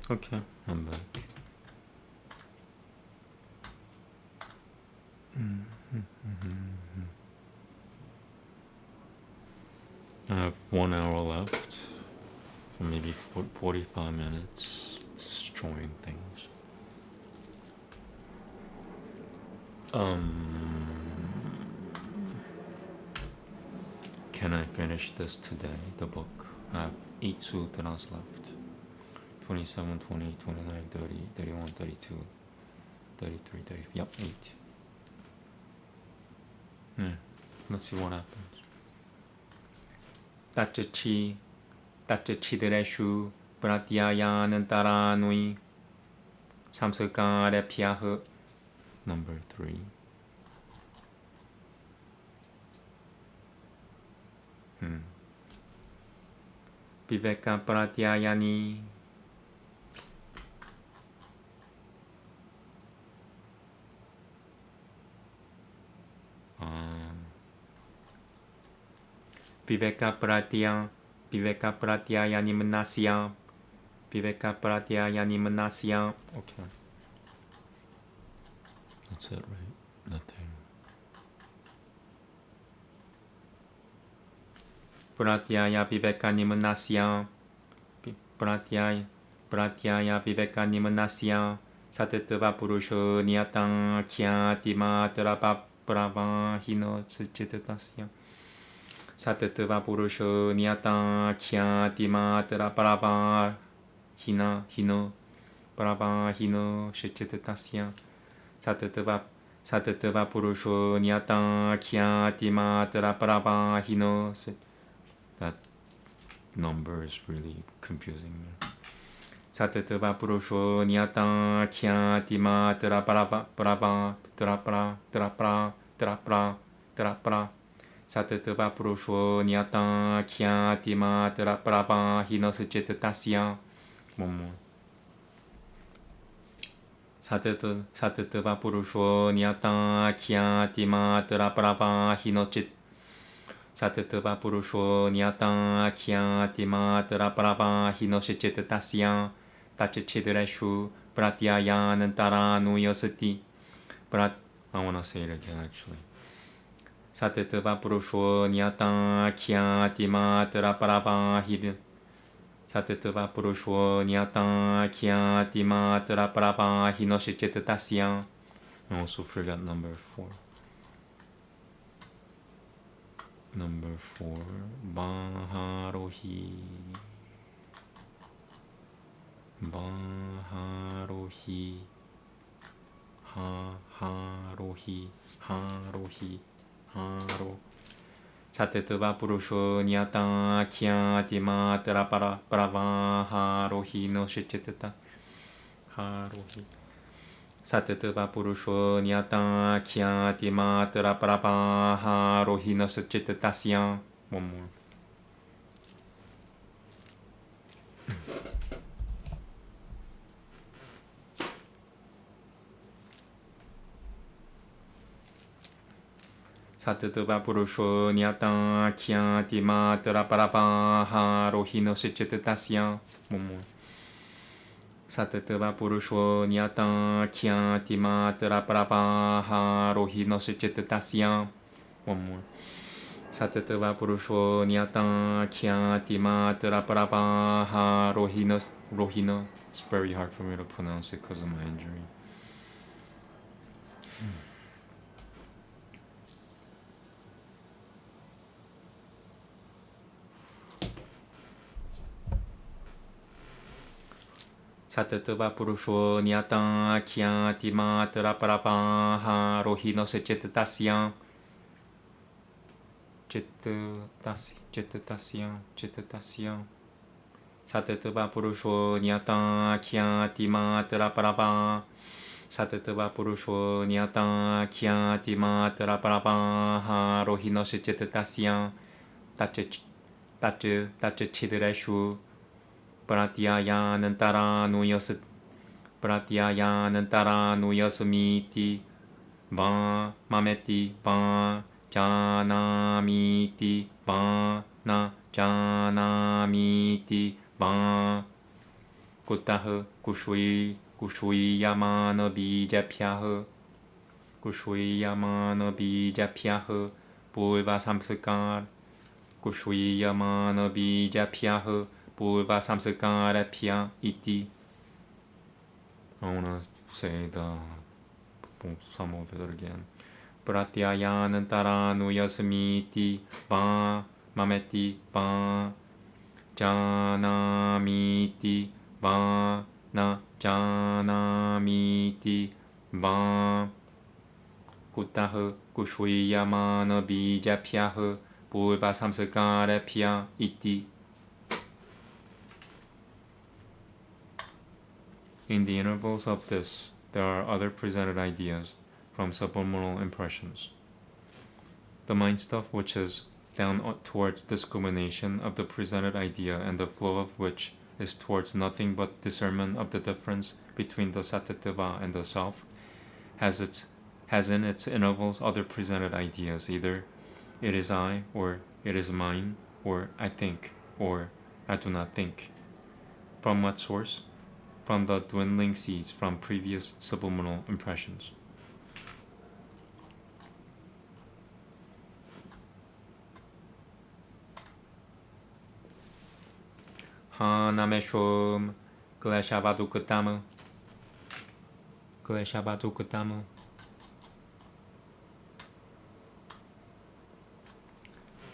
Okay, I'm back. I have 1 hour left, so maybe 45 minutes destroying things. Can I finish this today, the book? I have 8 sutras left. 27, 28, 29, 30, 31, 32, 33, 30. Yep, 8. Yeah, let's see what happens. 따뜻치들의 슈 브라티아야는 따라 누이 삼스가레 피아흐. Number 3. 비베카 브라티아야니 비베카 브라티아야니 문나시야 비베카 브라티아야니 문나시야. Okay, that's it, right? Nothing. 브라티아야 비베카님은 나시야. 브라티아야 비베카님은 나시야. 사테트바 부르쇼 니아땅 키아티마 드라바 브라바 히노 스치트다시야. 사테트바 부르쇼 니아땅 키아티마 드라바라바 히노 브라바 히노 스치트다시야. 사테트바 부르쇼 니아땅 키아티마 드라바라바 히노. That number is really confusing me. 사테트바 부르쇼 니아땅 키아티마 드라브라 사테트바 부르쇼 니아땅 키아티마 드라브라바 히너스체트 따시야. 뭐뭐 사테트바 부르쇼 니아땅 키아티마 드라브라바 히너체트 사테트바 부르쇼 니아땅 키아티마 드라브라바 히노시체트 따시야. 따치치드레 슈 브라티아야는 따라 누이어스티. I wanna say it again actually. 사테트바 부르쇼 니아땅 키아티마 드라브라바 히르 사테트바 부르쇼 니아땅 키아티마 드라브라바 히노시체트 따시야. I also forgot number 4. Number 4, Baharohi. Haro. 사테트바 부르쇼 니아땅 키아티마 드라바라 브라바 하로히 노시체트타. 하로히. 사테트바 부르쇼 니아땅 키아티마 드라바라바 하로히 노시체트 따시야. One more. 사테트바 부르쇼 니아땅 키아티마 드라바라바 하로히 노시체트 따시야. One more. 사테트바 부르쇼 니아땅 키아티마 드라바라바 하로히 노시체트 따시야. One more. 사테트바 부르쇼 니아땅 키아티마 드라바라바 하로히노. It's very hard for me to pronounce it because of my injury. 사테트바 부르쇼 니아땅 키아티마 드라바라바 하로히 노시체트 따시야. 제트타시야. 사테트바 부르쇼 니아땅 키아티마 드라바라바 사테트바 부르쇼 니아땅 키아티마 드라바라바 하로히 노시체트 따시야. 따츠치드레 슈 브라티아야는 따라 누이었으미티 바 마메티 바 자나미티 바나 자나미티 바 Kutahe kushui yamana bijapyahe kushui yamana bijapyahe purva samskar kushui yamana bijapyahe purva samskarapya iti. I want to say some of it again. Pratyayanantara yasmiti va mameti va janamiti va na janamiti va kutahe kushuyamana bijapyahe purva samskarapya iti. In the intervals of this, there are other presented ideas from subliminal impressions. The mind stuff which is down towards discrimination of the presented idea and the flow of which is towards nothing but discernment of the difference between the sattva and the self, has in its intervals other presented ideas, either it is I, or it is mine, or I think, or I do not think. From what source? From the dwindling seeds from previous subliminal impressions. Hanameshom Kleshabadukatamu Kleshabadukatamu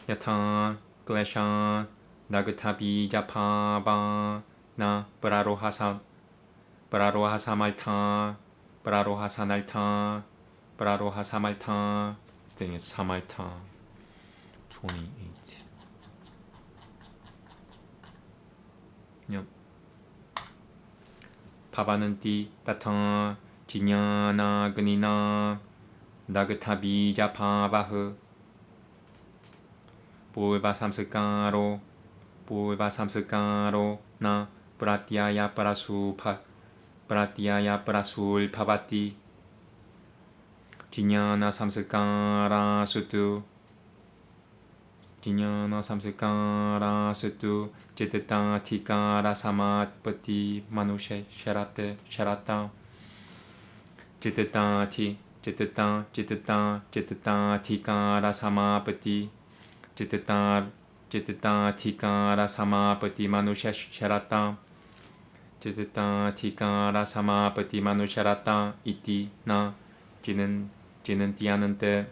Yata Klesha Nagatabi Japaba Na Pararohasa Pararohasamalta Pararohasanalta Pararohasamalta. I think it's Samalta 28. Yep. Pavananti Tata Jinyana Ganina Nagatabi Japavahu Purva Samskaro Na Pratyaya Prasul Pavati Jinyana Samskara Sutu Jitata Tikara Samatpati Manushe Sharata Jitata Tikara Samapati Jitata Tikara Samapati Manushe Sharata Jitata Tikara Samapati Manusharata Iti Na Jinantianante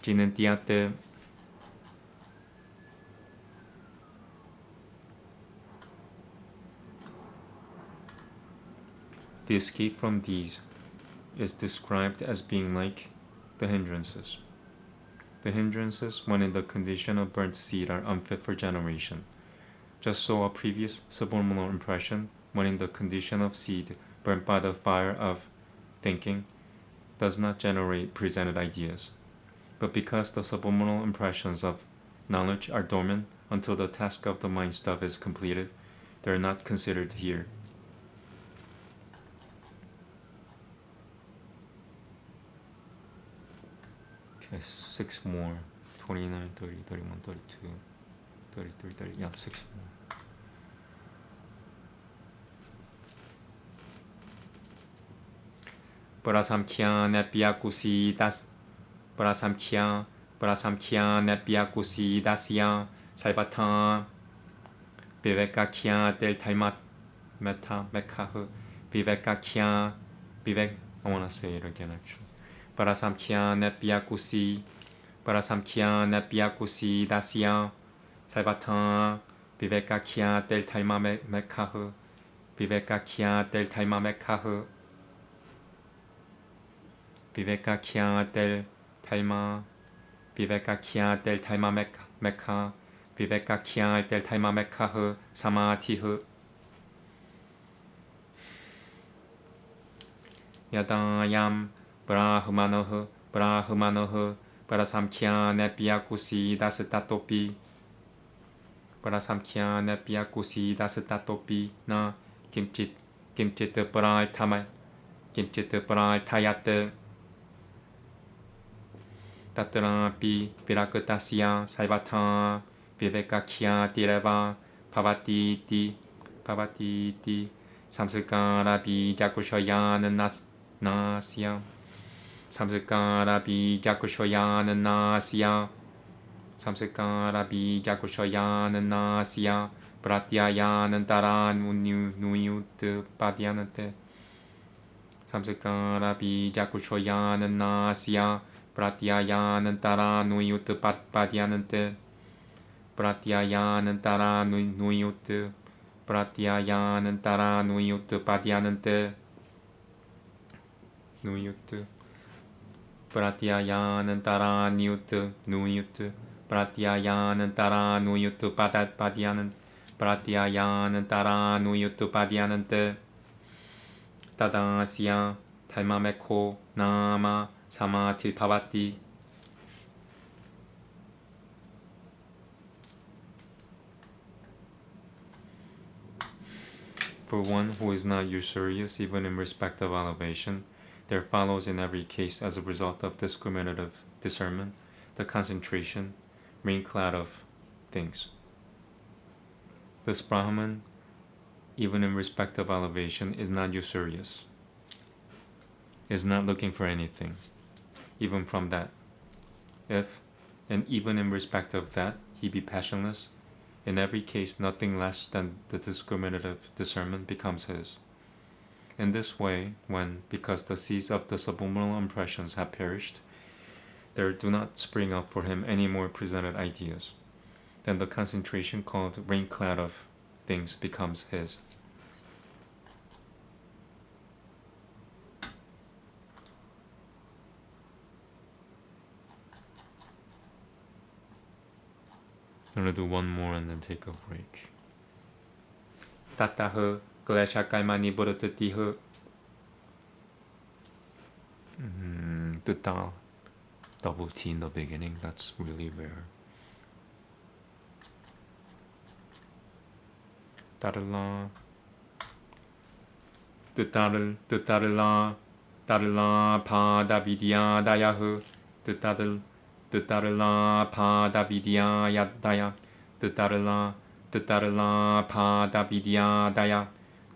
Jinantiate. The escape from these is described as being like the hindrances. The hindrances, when in the condition of burnt seed, are unfit for generation. Just so a previous subliminal impression, when in the condition of seed burnt by the fire of thinking, does not generate presented ideas. But because the subliminal impressions of knowledge are dormant until the task of the mind stuff is completed, they are not considered here. Okay, 6 more. 29, 30, 31, 32, 33, 30. Yeah, 6 more. Parasamkhya nepyakusi das Parasamkhya nepyakusi dasya saibata vivekakya del taimat meta mekahu vivekakya vivek. I want to say it again actually. Parasamkhya nepyakusi dasya saibata vivekakya del taimat mekahu vivekakya del taimat mekahu vivekakya del taima vivekakya del taima mekha vivekakya del taima mekha samatih yadayam brahmanoh parasamkhya nepyakusi dasatatopi parasamkhya nepyakusi dasatatopi na kimchit pralthayat Tatrapi Virakutasya Saivata vivekakya tireva pavatiti samskara bijakushoyan nasya samskara bijakushoyan nasya samskara bijakushoyan nasya pratyayanantara nuyut padyanante samskara bijakushoyan nasya pratyayanantara nuyut padyanante pratyayanantara nuyut pratyayanantara nuyut padyanante nuyut pratyayanantara nuyut pratyayanantara nuyut padyanante pratyayanantara nuyut padyanante tadasya taimameko nama samati bhavati. For one who is not usurious even in respect of elevation, there follows in every case as a result of discriminative discernment the concentration, rain-cloud of things. This Brahman, even in respect of elevation, is not usurious, is not looking for anything, even from that. If, and even in respect of that, he be passionless, in every case nothing less than the discriminative discernment becomes his. In this way, when, because the seeds of the subliminal impressions have perished, there do not spring up for him any more presented ideas, then the concentration called rain-cloud of things becomes his. I'm going to do one more and then take a break. Tataha kleshakai burutatiha. The ta, double T in the beginning, that's really rare. Tarala. Tarala pa da vidya dayahu. Tarala pa da vidya yadaya. Tarala pa da vidya daya.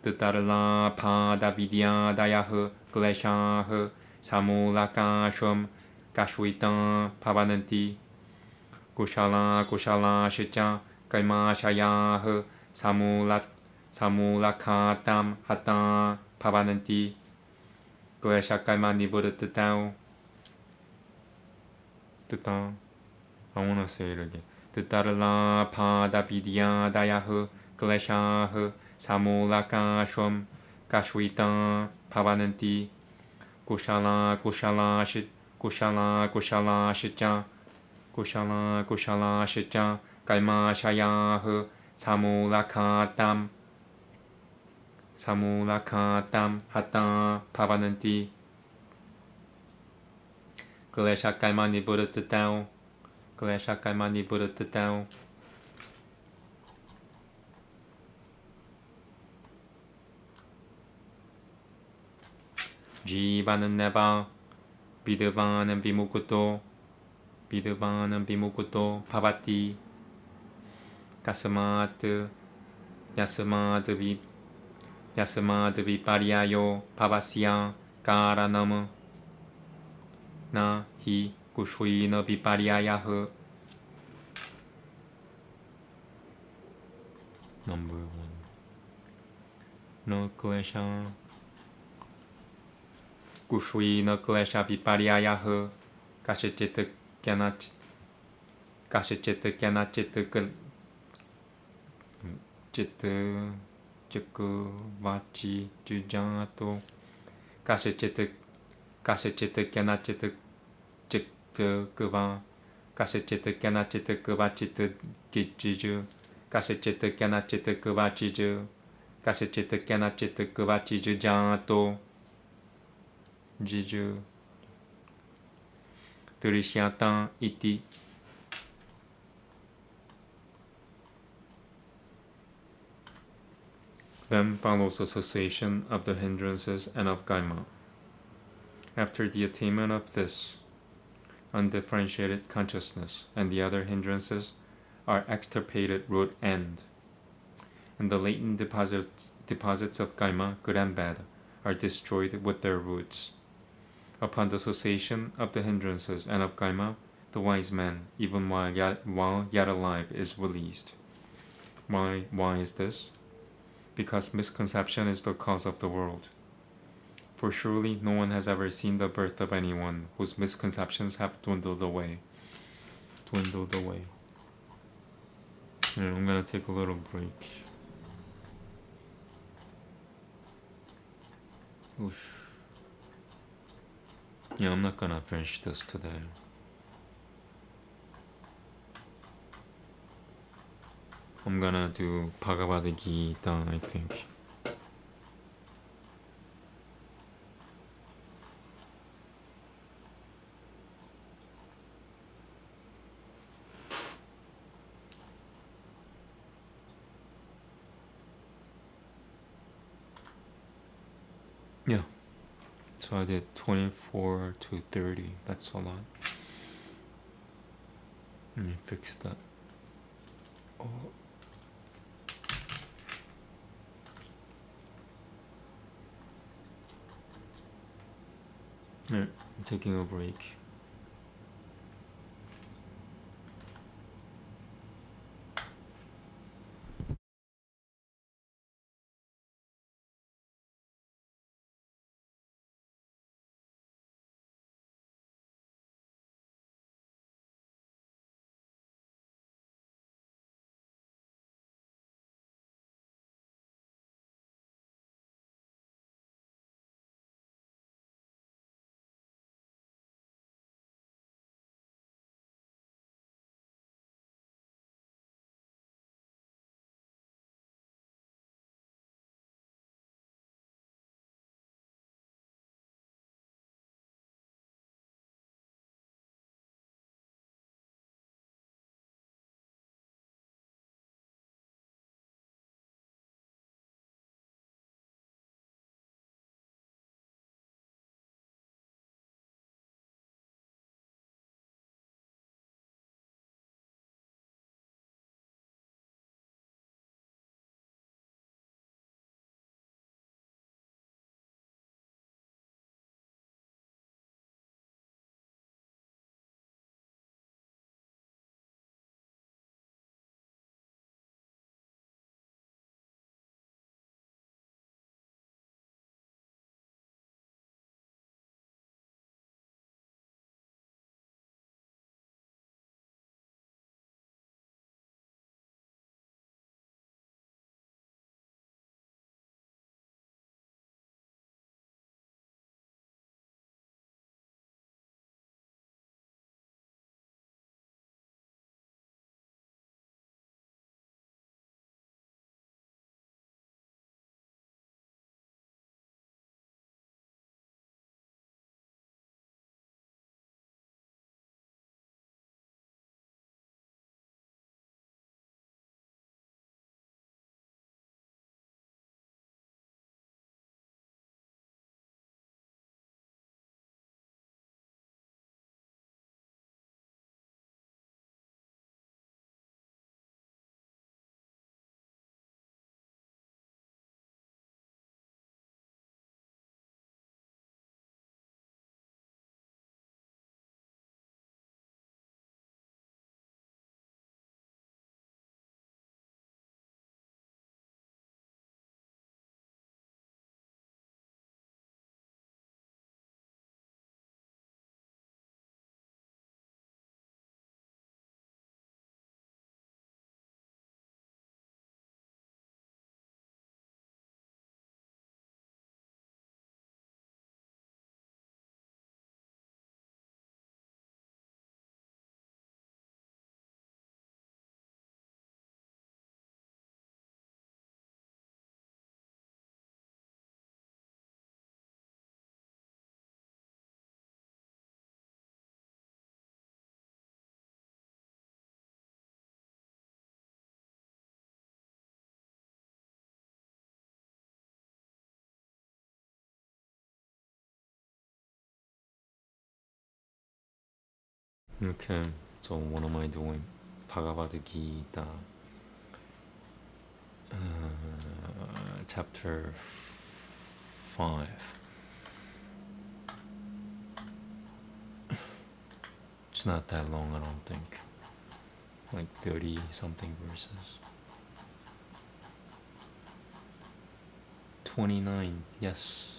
Tarala pa da vidya dayahu. Kleshahu samulakashum kashwitam pavananti. Kushala shicha kaimashayah samulakatam hatam pavananti. Kleshakaima niburutatao. I want to say it again. Tutarala pada vidya dayahu kleshahu samulakashum kashwitam pavananti. Kushala shicha kaimashayah samulakatam hatam pavananti. Kleshakaima niburutatao. Kleshakaima niburutatao. Jivanan neva Vidavanan vimukuto bhavati yasamat viparyayo bhavasya karanam na hi kushvina viparyayah. Number 1. No klesha kushvina klesha viparyayah kashachita vachi jujato kashachita kava kashachita kavachita gijiju kashachita kavachiju kashachita kavachiju jato jiju turishyata iti. Then follows association of the hindrances and of Gaima. After the attainment of this undifferentiated consciousness and the other hindrances, are extirpated root end, and the latent deposits of gaima, good and bad, are destroyed with their roots. Upon the cessation of the hindrances and of gaima, the wise man, even while yet alive, is released. Why is this? Because misconception is the cause of the world. For surely no one has ever seen the birth of anyone whose misconceptions have dwindled away. And I'm gonna take a little break. Oof. Yeah, I'm not gonna finish this today. I'm gonna do Bhagavad Gita, I think. Yeah. So I did 24 to 30. That's a lot. Let me fix that. Oh. I'm taking a break. Okay, so what am I doing? Bhagavad Gita, chapter 5. It's not that long, I don't think. Like 30 something verses. 29, yes.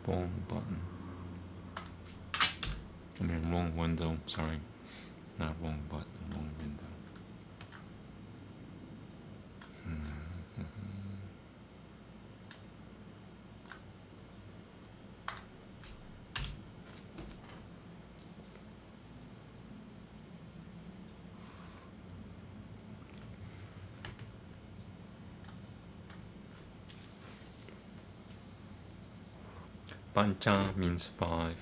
Wrong button. I mean, wrong window, sorry. Not wrong button, wrong window. Pancha means 5.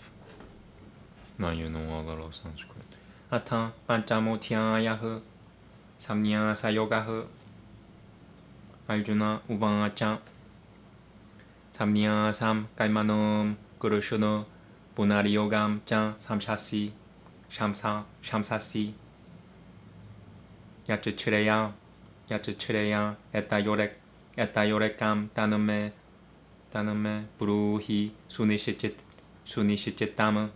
Now you know a little Sanskrit. Atha panchamothyayaha samnyasa yogaha Arjuna uvacha samnyasam kaimanam kurushuna punari yogam cha samshasi shamsasi yachuchureya etayorekam taname bruhi sunishitama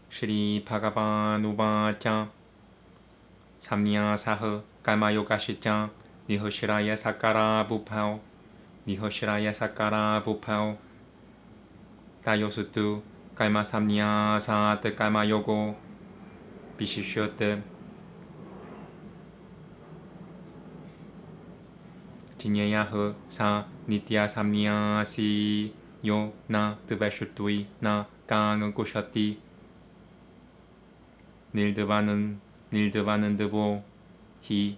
Shri Bhagavan uvacha samnyasaha karmayogashita nihoshiraya sakara bhupao tayosutu karma samnyasat karmayogo vishishyate Jinyayaha sa nitya samnyasi yo na tvashutui na kang kushati nildevanan dvo hi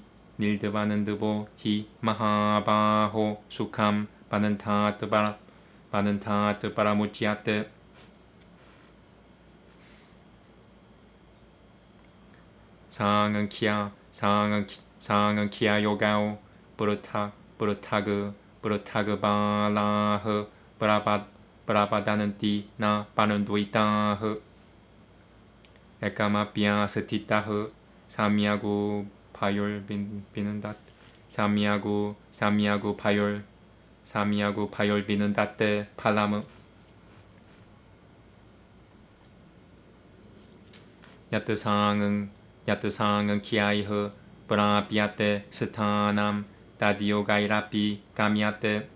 mahabaho sukham banantat paramuchyate 상응키야 yogao Brataga balaha Brabhadananti na Pananduitaha Ekamapya satitaha Samyagu payol binandat Samyagu payol binandatte palama Yatasangang kiaiha Prapyate sathanam Tadyogairapi kamyate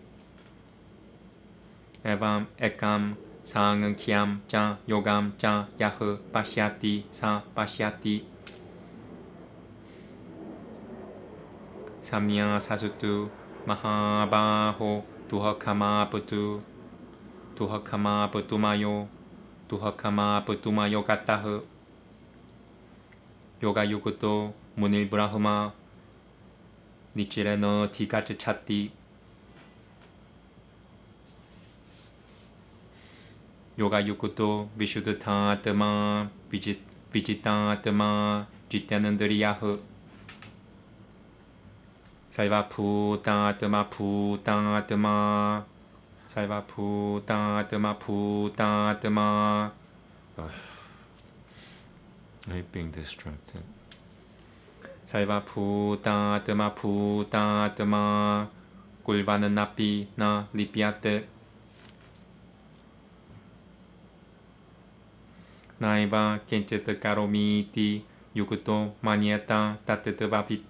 evam ekam sangankyam cha yogam cha yaha pashyati sa pashyati samnya sasutu mahabaho tuhakama putumayo gataha yoga yukuto munil brahma Nichireno Tikachati Yoga Yukuto Vishuddhatma Vijitatma Jityanandriyaha Saiva Putatma I hate being distracted. Saiva putatma kulvana napi na lipiate naiva kenchit karomiti yukuto manieta tatetavapit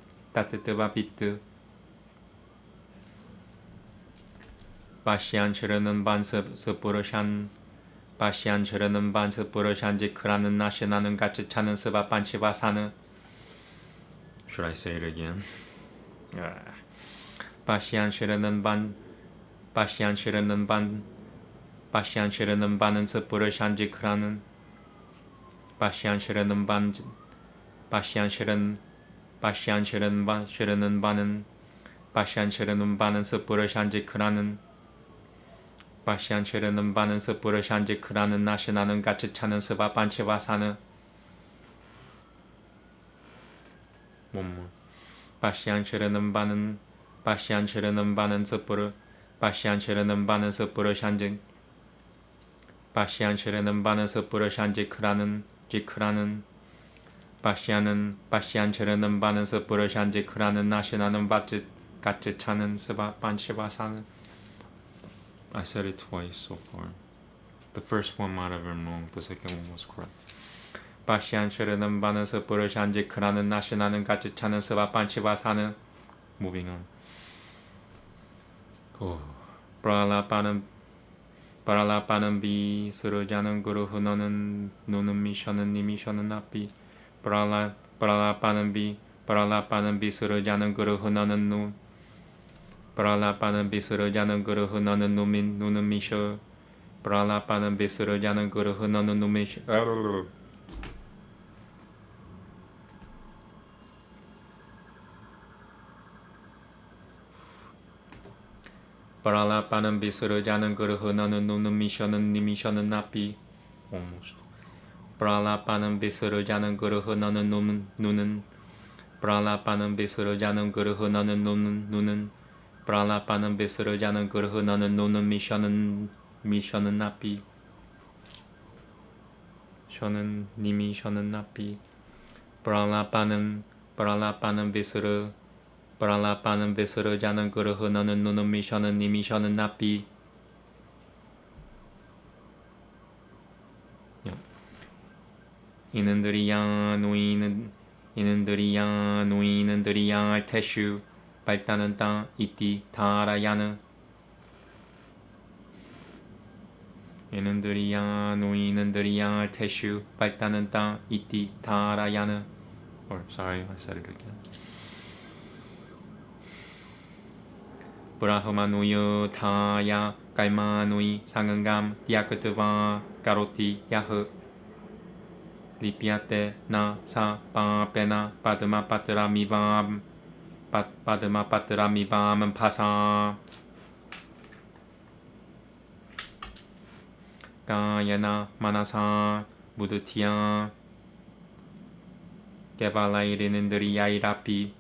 Pasyan shiranan ban sepurashan Pasyan shiranan ban sepurashan jikranan nashinanan gachachanan seba panchivasana Should I say it again? Pasyan shiranan ban은 sepurashan jikranan Pasyan shiranan 바시안 쉐르는 바는 바시안 쉐르는 바는 스프르 샨지 크라는 바시안 쉐르는 바는 스프르 샨지 크라는 나시나는 같이 차는 스바 반치바 사는 몸물 바시안 쉐르는 바는 스프르 바시안 쉐르는 바는 스프르 샨지 바시안 쉐르는 바는 스프르 샨지 크라는 지크라는 바시안 쉐르는 바는 스프르 샨지 크라는 나시나는 바츠 같이 차는 스바 반치바 사는. I said it twice so far. The first one might have been wrong. The second one was correct. 바시안 쉐르는 바는 스프르 샨지 크라는 나시나는 같이 차는 스바 반치바 사는. Moving on. 브랄라빠는 비 스르자는 그르흐 너는 누는 미셔는 니미셔는 나비 브랄라빠는 비 스르자는 그르흐 너는 누 브랄라빠는 비 스르자는 그르흐 너는 누는 미셔 브랄라빠는 비 스르자는 그르흐 너는 누미셔 브랄라빠는 비 스르자는 그르흐 너는 누는 미셔는 니미셔는 나비 almost 브랄라빠는 비 스르자는 그르흐 너는 누는 브랄라빠는 비 스르자는 그르흐 너는 누는 브랄라빠는 비 스르자는 그르흐 너는 누는 미셔는 나비 셔는 니미 셔는 나비 브랄라빠는 비 스르자는 그르흐 너는 누는 미셔는 니미 셔는 나비 이는들이야 노이는들이야 알테슈 발단은 땅 이띠 다라야는 이는들이야 노이는들이야 알테슈 발단은 땅 이띠 다라야는 sorry I said it again 브라흐마 노여 타야 깔마 노이 상응감 디아크트바 가로티 야흐 리피아테 나사 바페나 바드마 파트라 미밤 바드마 파트라 미밤은 파사 가야나 마나사 무드티야 게발라이리는 드리야이라피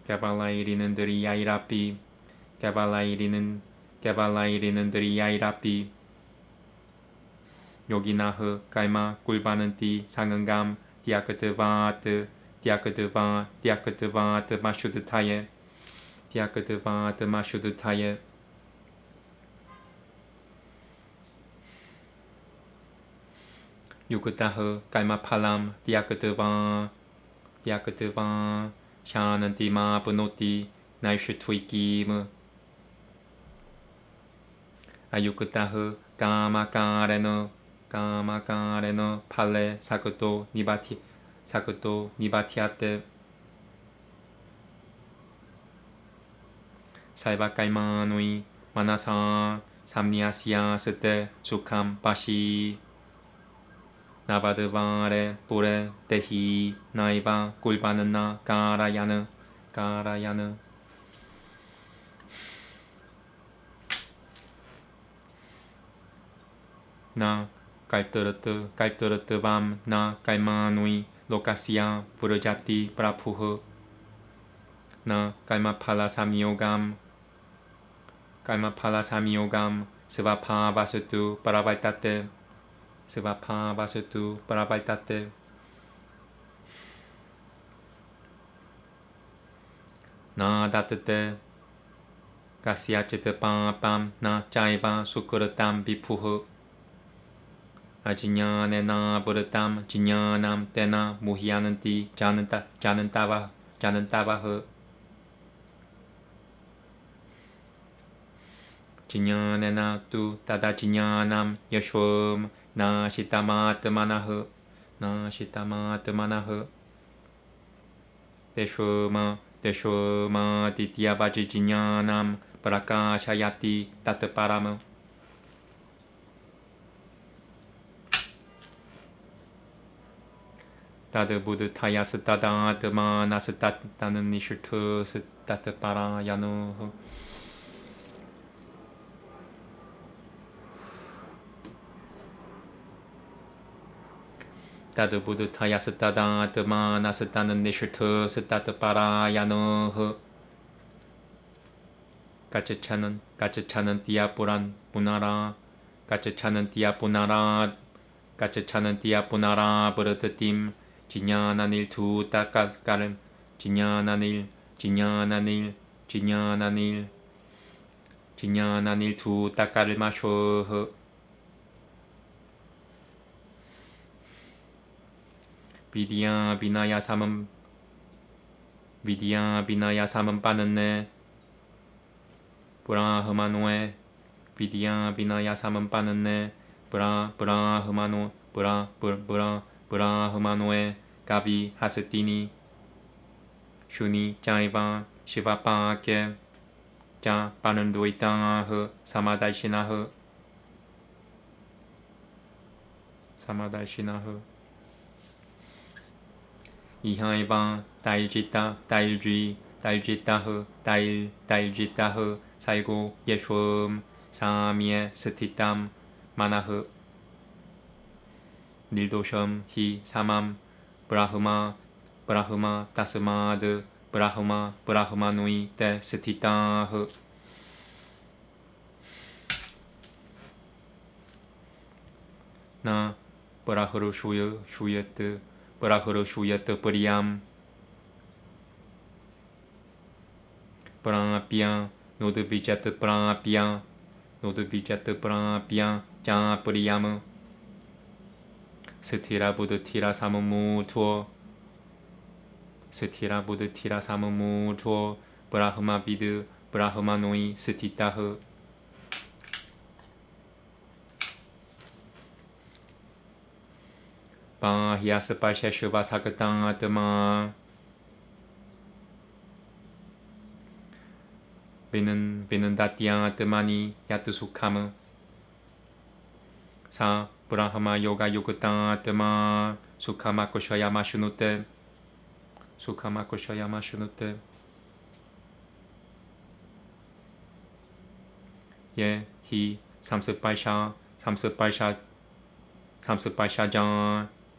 게발라이리는 드리야이라피 요기나흐 깔마 꿀바는 띠 상응감 디아크트바트 마슈드타예 유크타흐 깔마 팔람 디아크트바 샤는 띠마 브노띠 나이슈 투이키무 아유크타흐 까마카레노 팔레 사크토 니바티아테 살바카이마노이 마나사 삼니아시아 스테 수캄 바시 나바드바레 뿌레 데히 나이바 꿀바는 나 가라야는 나 깔뜨르뜨 밤 나 깔마누이 로카시아 부르자티 브라푸흐 나 깔마팔라사미오감 스바파바스투 바라발타테 나 다트테 가시아치트 빰빰 나 짜이바 수크르땀 비푸흐 아지냐네나 부르땀 지냐남 때나 무히아는띠 자는 따바흐 지냐네나 뚜 따다 지냐남 여쇼음 나 시타마트 마나흐 데쇼마 디티아바지 지냐남 브라카샤야티 따트파라무 Dade Buddha Taya Stada Dama Nastat Danen Nishirtu Stat Para Yano Dade Buddha Taya Stada Dama Nasatanen Nishirtu Stat Para Yano 가츠차는 띠아뿌란 뿌나라 가츠차는 띠아뿌나라 가츠차는 띠아뿌나라 버릇팀 지냐나닐 두 따까름 지냐나닐 두 따까를 마셔 비디야 비나야 삼은 빠는네 브라흐마노에 비디야 비나야 삼은 빠는네 브라흐마노에 가비 하스티니 슈니 짜이바 시바빠게 자 빠는 도이땅아흐 사마달시나흐 이하이바 다일지타흐 살고 예수음 사미에 스티땀 마나흐 닐도섬 히 사맘 브라흐마 다스마드 브라흐마 누이 때 스티타흐 나 브라흐루 슈예트 프리암 프라피아 노드 비자트 프라피아 자 프리암 스티라 부드 티라 사무무 투어 브라흐마 비드 브라흐마 노이 스티타흐 바히아스 파샤슈바 사크땅 아트마 비는 다띠앙 아트마니 야트수카무 사 브라흐마 요가 요그땅 아트마 수카마코셔야 마슈누테 예, 히 38샤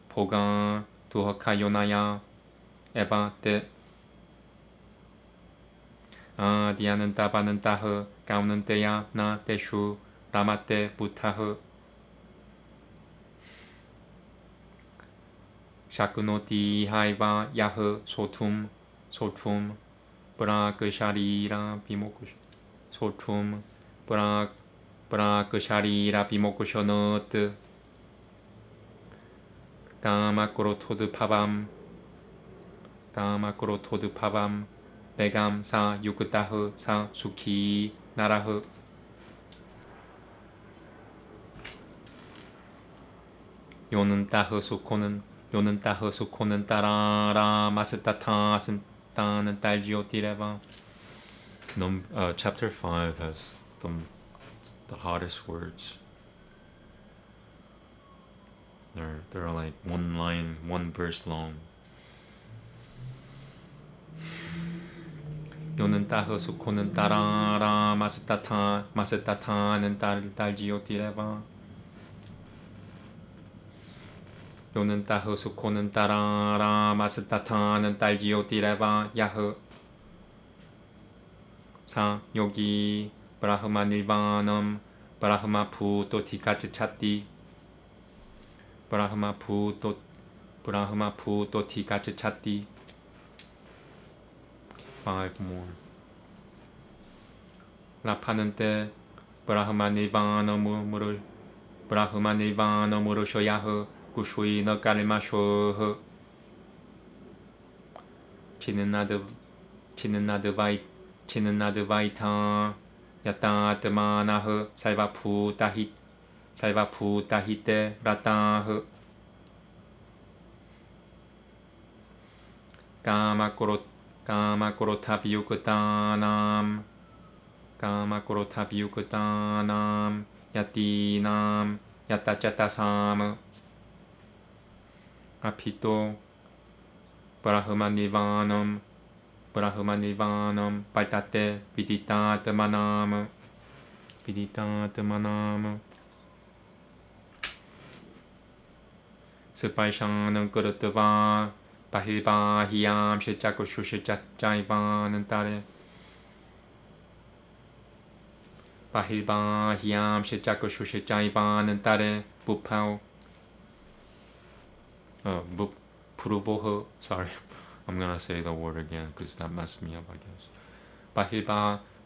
보강 두허카요나야 에바 때 디아는 따바는 따흐 가우는 때야 나 때슈 라마 때 부타흐 샤크노티 하이바 야흐 소툼 브라크샤리라 비모쿠 소툼 브라크샤리라 비모쿠쇼너트 가마크로토드 파밤 베감 사 유크타흐 사 수키 나라흐 요는 따흐 수코는 따라라 마스타타슨 따는 딸지오티레바 Chapter 5 has the hottest words. They're like one line, one verse long. 요는 따흐 수코는 따라라 마스타타는 딸지오티레바 요는 따흐 수코는 따라라 마스타타는 딸지오티레바 야흐 사 여기 브라흐마 닐바넘 브라흐마 부또 티카츠 찻디 브라흐마 부또 티카츠 찻디 5 more 라파는 때 브라흐마 닐바넘으로 쇼야흐 구슈이 너까리마쇼흐 치는 나드바이타 야따트마나흐 살바푸타히테 라따흐 까마코로타비우크타남 야띠남 야따짜따삼 아피토 브라흐마니바남 브라흐마니바남 발타테 비디타트마나무 비디타트마나무 스파이샹는 끄르트바 바힐바 히얌 실자고 슈실자짜이바는 따레 바힐바 히얌 실자고 슈실자이바는 따레 부파오 부르보흐 sorry I'm gonna say the word again because that messed me up I guess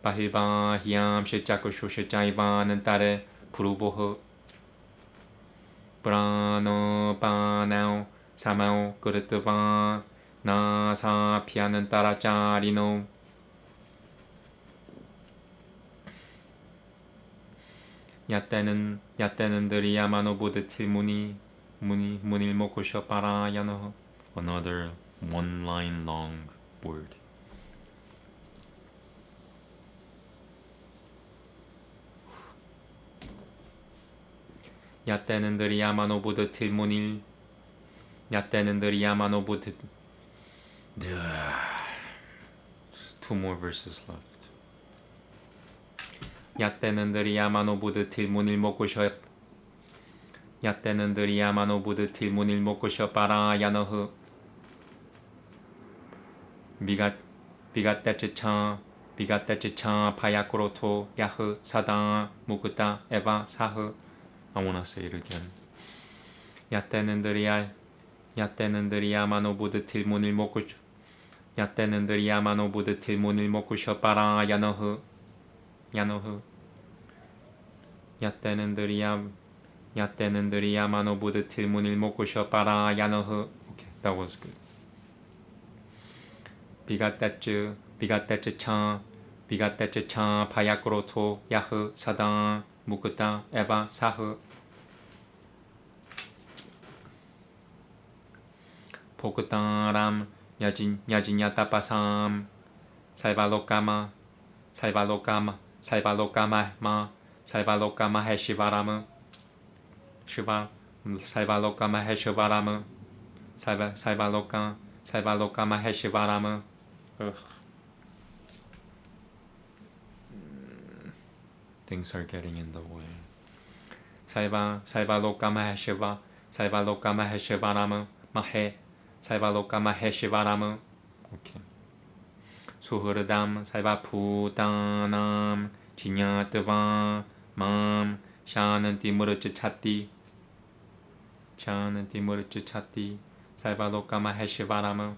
바힐바 히얌 실자고 슈실자이바는 따레 부르보흐 브라노 바나오 사마오 그르트바 나사 피아는 따라짜리노 야떼는 드리야마노 부드 틸무니 문일 먹고 쇼파라 야노 another one line long word 야떼는 드리야마노 부드 틸무닐 야떼는 드리야마노 부드 two more verses left 야떼는 드리야마노 부드 틸무닐 먹고 쇼 야떼는 드리야마노 부드 틸무닐 먹고 쇼파라 야노흐 비가떼츠차 파야쿠로토 야흐 사다 무크타 에바 사흐 I wanna say it again. 야떼는 드리야마노 부드 틸무닐 먹고 야떼는 드리야마노 부드 틸무닐 먹고 쇼파라 야노흐 야떼는 드리야마노 부드 틸무닐 먹고 쇼파라 야노흐 Okay, that was good. 비가떼츠차 파야쿠로토 야흐 사다 무크타 에바 사흐 포크타람 야진야타파삼 살발로까마 해시바라무 살발로까마 해시바라무 살발로까마 해시바라무 Things are getting in the way. 살발로까마 해시바라무 마해 살발로까마 해시바라무 오케이. 수흐르담 살바푸다남 지냐뜨바 맘 샤는 띠무르츠 찻띠 살발로까마 해시바라무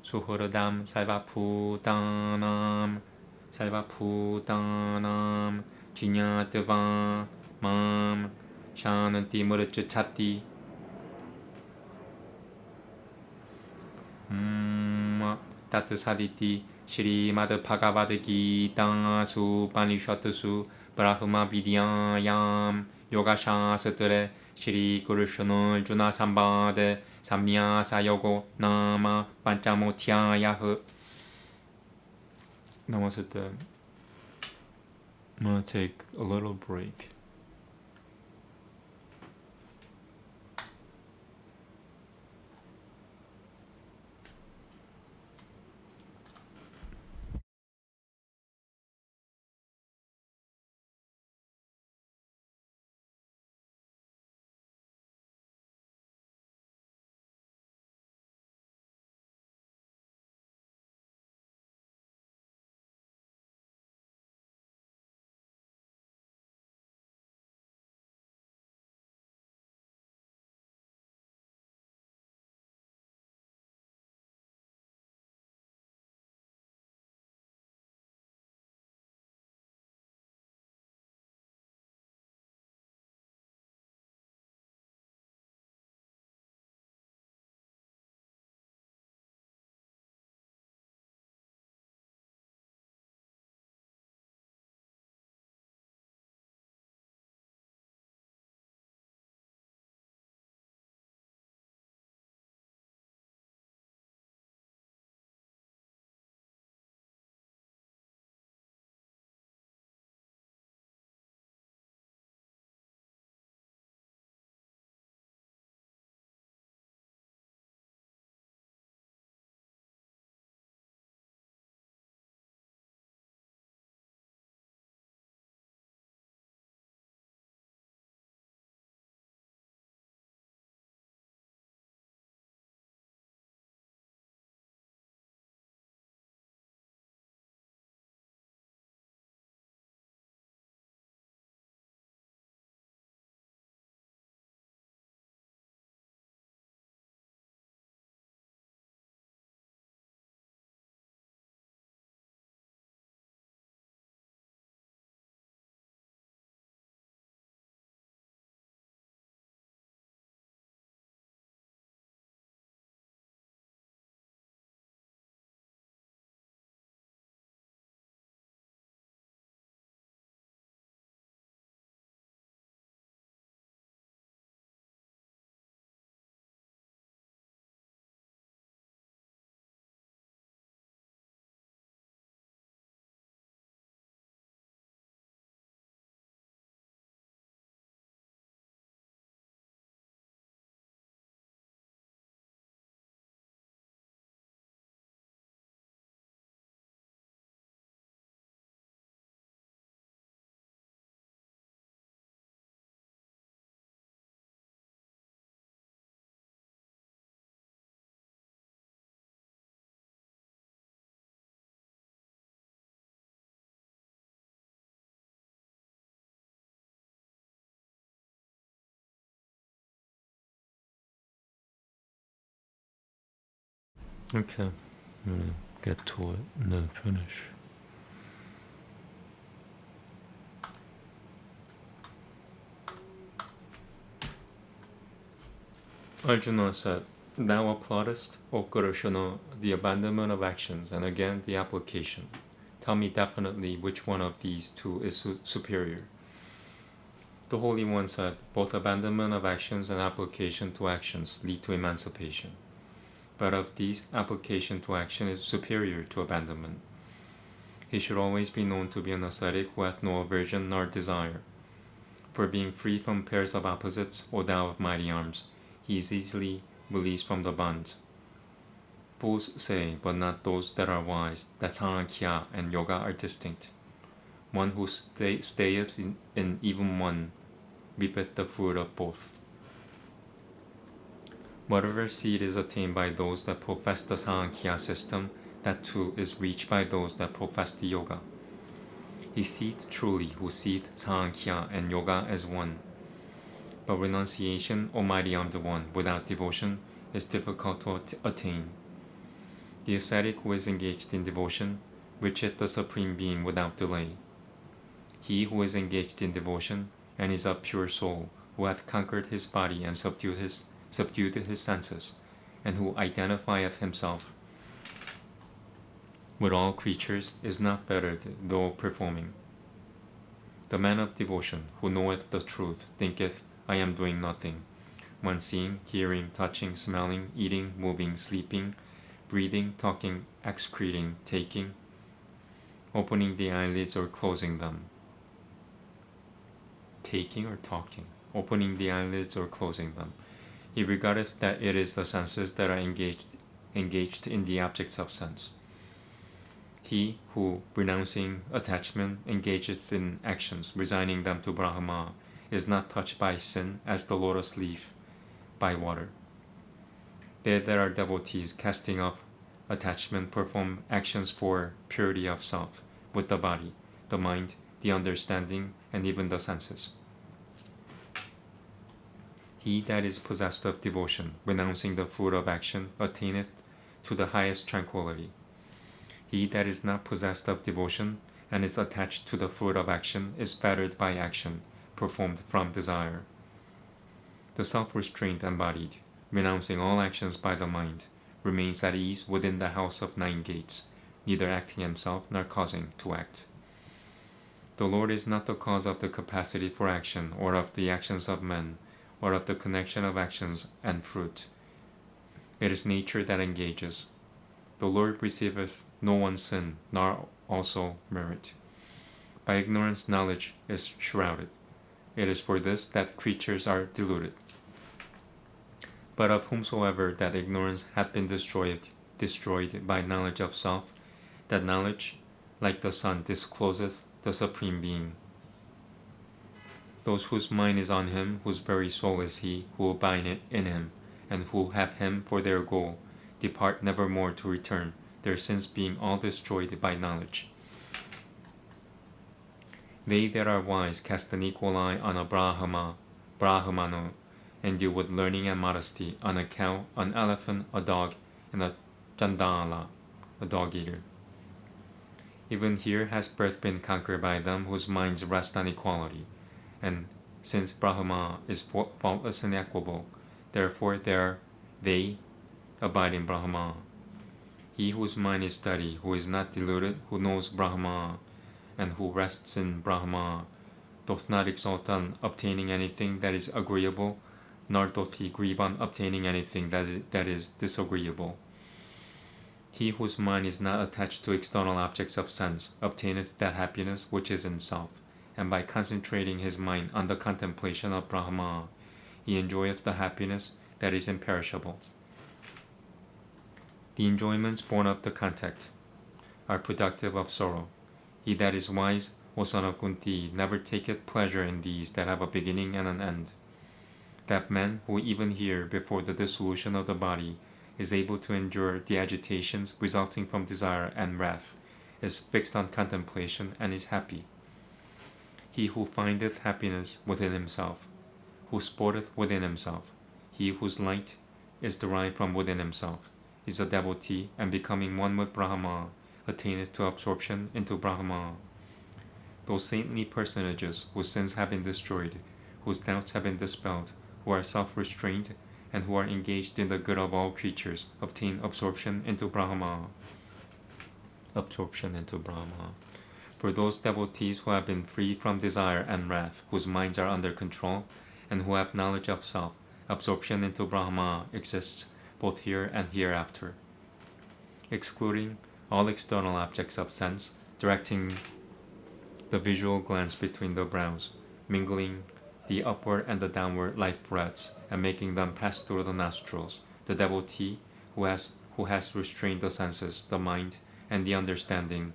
수흐르담 살바푸다남 지냐뜨바 맘 샤는 띠무르츠 찻띠 타트사디티 시리마드 파가바드 기타수 파니셔트수 브라흐마 비디야얌 요가샤스트레 시리 그르슈노 주나 삼바데 삼미야 사요고 나마 반짜모티아야흐 That was it. I'm gonna take a little break. Okay, I'm gonna get to it and then finish. Arjuna said, "Thou applaudest, O Kurushana, the abandonment of actions, and again the application. Tell me definitely which one of these two is superior." The Holy One said, "Both abandonment of actions and application to actions lead to emancipation. But of these, application to action is superior to abandonment. He should always be known to be an ascetic who hath no aversion nor desire. For being free from pairs of opposites, O thou of mighty arms, he is easily released from the bonds. Fools say, but not those that are wise, that Sankhya and Yoga are distinct. One who stayeth in even one reapeth the fruit of both. Whatever seed is attained by those that profess the Sankhya system, that too is reached by those that profess the Yoga. He seeth truly who seeth Sankhya and Yoga as one. But renunciation, O mighty armed one, without devotion, is difficult to attain. The ascetic who is engaged in devotion reacheth the Supreme Being without delay. He who is engaged in devotion, and is of pure soul, who hath conquered his body and subdued his senses, and who identifieth himself with all creatures, is not bettered though performing. The man of devotion, who knoweth the truth, thinketh, I am doing nothing, when seeing, hearing, touching, smelling, eating, moving, sleeping, breathing, talking, excreting, taking, opening the eyelids or closing them. Taking or talking, opening the eyelids or closing them. He regardeth that it is the senses that are engaged in the objects of sense. He who, renouncing attachment, engageth in actions, resigning them to Brahma, is not touched by sin as the lotus leaf by water. They that are devotees, casting off attachment, perform actions for purity of self, with the body, the mind, the understanding, and even the senses. He that is possessed of devotion, renouncing the fruit of action, attaineth to the highest tranquillity. He that is not possessed of devotion, and is attached to the fruit of action, is fettered by action, performed from desire. The self-restraint embodied, renouncing all actions by the mind, remains at ease within the house of 9 gates, neither acting himself nor causing to act. The Lord is not the cause of the capacity for action, or of the actions of men, or of the connection of actions and fruit. It is nature that engages. The Lord receiveth no one's sin, nor also merit. By ignorance knowledge is shrouded. It is for this that creatures are deluded. But of whomsoever that ignorance hath been destroyed by knowledge of self, that knowledge, like the sun, discloseth the Supreme Being. Those whose mind is on him, whose very soul is he, who abide in him, and who have him for their goal, depart never more to return, their sins being all destroyed by knowledge. They that are wise cast an equal eye on a Brahmana, and deal with learning and modesty on a cow, an elephant, a dog, and a Chandala, a dog-eater. Even here has birth been conquered by them whose minds rest on equality, and since Brahma is faultless and equable, therefore they abide in Brahma. He whose mind is steady, who is not deluded, who knows Brahma, and who rests in Brahma, doth not exult on obtaining anything that is agreeable, nor doth he grieve on obtaining anything that is disagreeable. He whose mind is not attached to external objects of sense obtaineth that happiness which is in self, and by concentrating his mind on the contemplation of Brahma, he enjoyeth the happiness that is imperishable. The enjoyments born of the contact are productive of sorrow. He that is wise, O son of Kunti, never taketh pleasure in these that have a beginning and an end. That man who even here, before the dissolution of the body, is able to endure the agitations resulting from desire and wrath, is fixed on contemplation and is happy. He who findeth happiness within himself, who sporteth within himself, he whose light is derived from within himself, is a devotee and becoming one with Brahma attaineth to absorption into Brahma. Those saintly personages whose sins have been destroyed, whose doubts have been dispelled, who are self-restrained, and who are engaged in the good of all creatures, obtain absorption into Brahma. Absorption into Brahma. For those devotees who have been free from desire and wrath, whose minds are under control, and who have knowledge of self, absorption into Brahma exists both here and hereafter. Excluding all external objects of sense, directing the visual glance between the brows, mingling the upward and the downward life breaths, and making them pass through the nostrils, the devotee who has restrained the senses, the mind, and the understanding,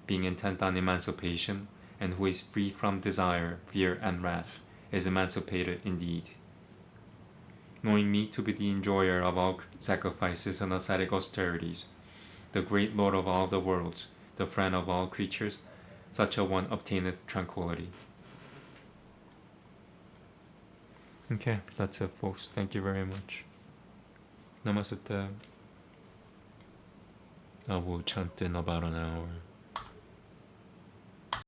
being intent on emancipation, and who is free from desire, fear, and wrath, is emancipated indeed. Knowing me to be the enjoyer of all sacrifices and ascetic austerities, the great Lord of all the worlds, the friend of all creatures, such a one obtaineth tranquility. Okay, that's it, folks. Thank you very much. Namaste. I will chant in about an hour.